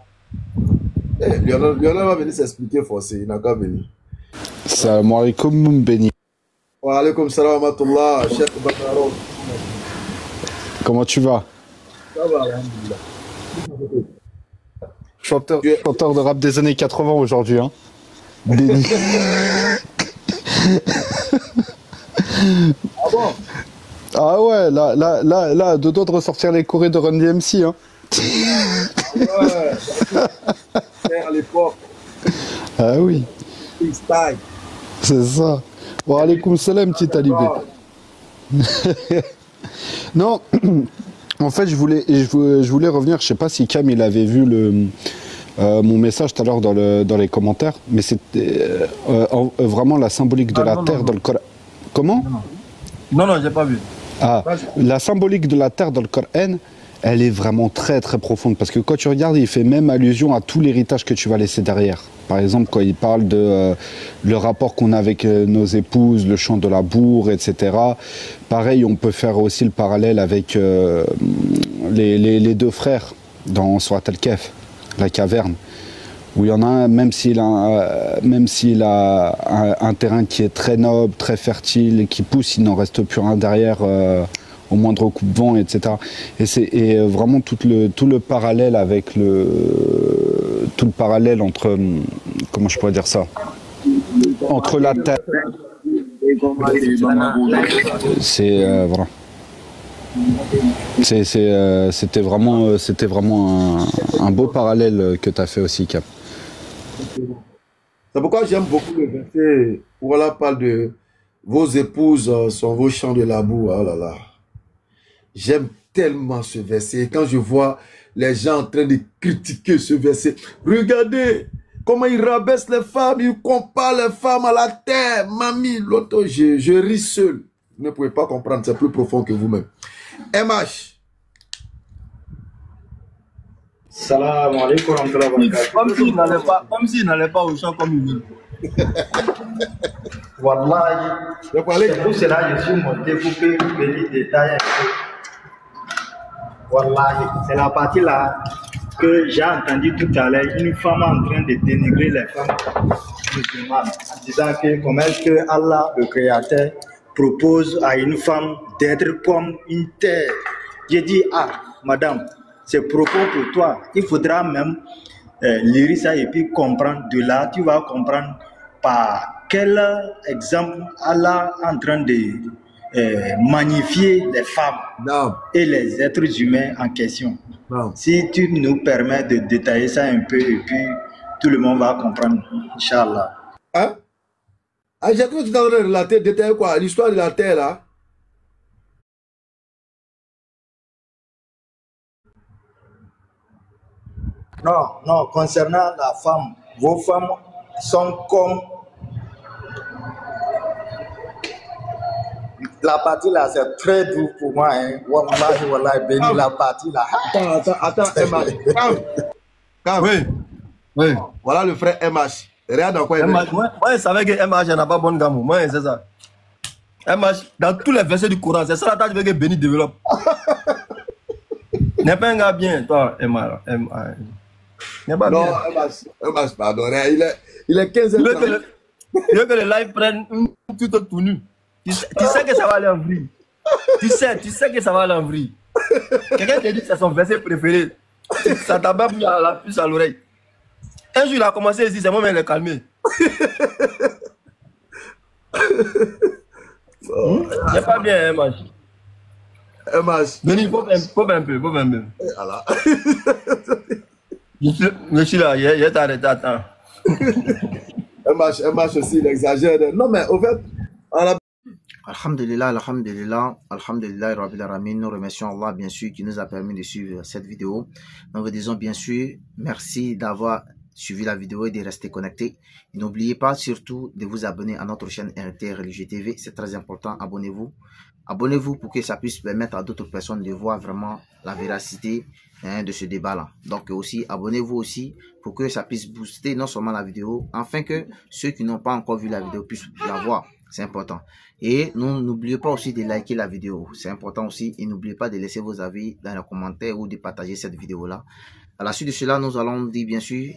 Lionel va venir s'expliquer forcé, il n'a qu'à venir. Salam alaikum, béni. Wa alaikum salam wa rahmatullah, Cheikh Babaros. Comment tu vas? Ça va, alhamdulillah. Chanteur de rap des années 80 aujourd'hui, hein. Béni. Ah bon? Ah ouais, là, de doigts de ressortir les chorés de Run DMC, hein. Ouais, à l'époque. Ah oui. Freestyle. C'est ça. Wa alaikum salam, petit talibé. Non, en fait, je voulais revenir, je sais pas si Cam il avait vu mon message tout à l'heure dans les commentaires, mais c'était vraiment la symbolique de la terre dans le Coran. Comment? Non, j'ai pas vu. Ah, la symbolique de la terre dans le Coran, elle est vraiment très très profonde, parce que quand tu regardes, il fait même allusion à tout l'héritage que tu vas laisser derrière. Par exemple, quand il parle de le rapport qu'on a avec nos épouses, le chant de la bourre, etc. Pareil, on peut faire aussi le parallèle avec les deux frères dans Surat Al-Kahf, la caverne, où il y en a un, même s'il a un terrain qui est très noble, très fertile, et qui pousse, il n'en reste plus un derrière au moindre coup de vent, etc. Et vraiment tout le parallèle avec tout le parallèle entre, comment je pourrais dire ça, entre la terre. C'est voilà. C'était vraiment un beau parallèle que tu as fait aussi, Cap. C'est pourquoi j'aime beaucoup le verset où on parle de vos épouses sont vos champs de labour. Oh là là. J'aime tellement ce verset. Et quand je vois les gens en train de critiquer ce verset, regardez comment ils rabaissent les femmes, ils comparent les femmes à la terre. Mamie, l'autre, je ris seul. Vous ne pouvez pas comprendre, c'est plus profond que vous-même. MH. Salam alaikum. Comme s'il n'allait pas au champ comme il veut. Wallahi. C'est pour cela que je suis monté pour que vous venez détailler un peu. Wallahi, c'est la partie là que j'ai entendu tout à l'heure, une femme en train de dénigrer les femmes musulmanes, en disant que comment est-ce que Allah, le Créateur, propose à une femme d'être comme une terre. J'ai dit, ah, madame, c'est propos pour toi. Il faudra même lire ça et puis comprendre. De là, tu vas comprendre par quel exemple Allah est en train de magnifier les femmes et les êtres humains en question. Si tu nous permets de détailler ça un peu et puis tout le monde va comprendre, Inch'Allah. Hein? Ah, j'ai cru que tu t'en relater, détailler quoi? L'histoire de la terre là? Non, concernant la femme, vos femmes sont comme... La partie là, c'est très doux pour moi. Hein. Wallahi, béni la partie là. Attends, Emma. Calme. Oui. Oui. Voilà le frère MH. Regarde dans quoi il est. Moi, je savais que MH n'a pas bonne gamme. Moi, c'est ça. MH, dans tous les versets du Coran, c'est ça la tâche que Béni développe. N'est pas un gars bien, toi, MH. N'est pas bien. Non, MH, pardon. Il est 15 ans. Il veut que le live prenne une toute tournure. Tu sais que ça va aller en vrille. Tu sais que ça va aller en vrille. Quelqu'un te dit que c'est son verset préféré. Ça t'a même mis la puce à l'oreille. Un jour, il a commencé ici, c'est moi, mais il est calmé. C'est pas bien, MH. MH. Denis, faut un peu. Voilà. Je suis là, je t'arrête, attends. MH aussi, il exagère. Non, mais au fait, Alhamdulillah, Rabbil Alamin. Nous remercions Allah, bien sûr, qui nous a permis de suivre cette vidéo. Nous vous disons, bien sûr, merci d'avoir suivi la vidéo et de rester connecté. Et n'oubliez pas surtout de vous abonner à notre chaîne RT Religieux TV. C'est très important. Abonnez-vous. Abonnez-vous pour que ça puisse permettre à d'autres personnes de voir vraiment la véracité de ce débat-là. Donc aussi, abonnez-vous aussi pour que ça puisse booster non seulement la vidéo, afin que ceux qui n'ont pas encore vu la vidéo puissent la voir. C'est important. Et n'oubliez pas aussi de liker la vidéo. C'est important aussi. Et n'oubliez pas de laisser vos avis dans les commentaires ou de partager cette vidéo-là. À la suite de cela, nous allons dire bien sûr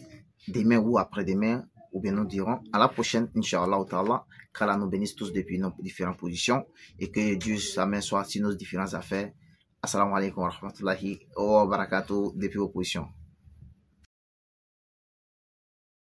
demain ou après-demain, ou bien nous dirons à la prochaine, Inch'Allah ta'ala, qu'Allah nous bénisse tous depuis nos différentes positions et que Dieu sa main soit sur nos différentes affaires. Assalamu alaikum wa rahmatullahi wa barakatuh depuis vos positions.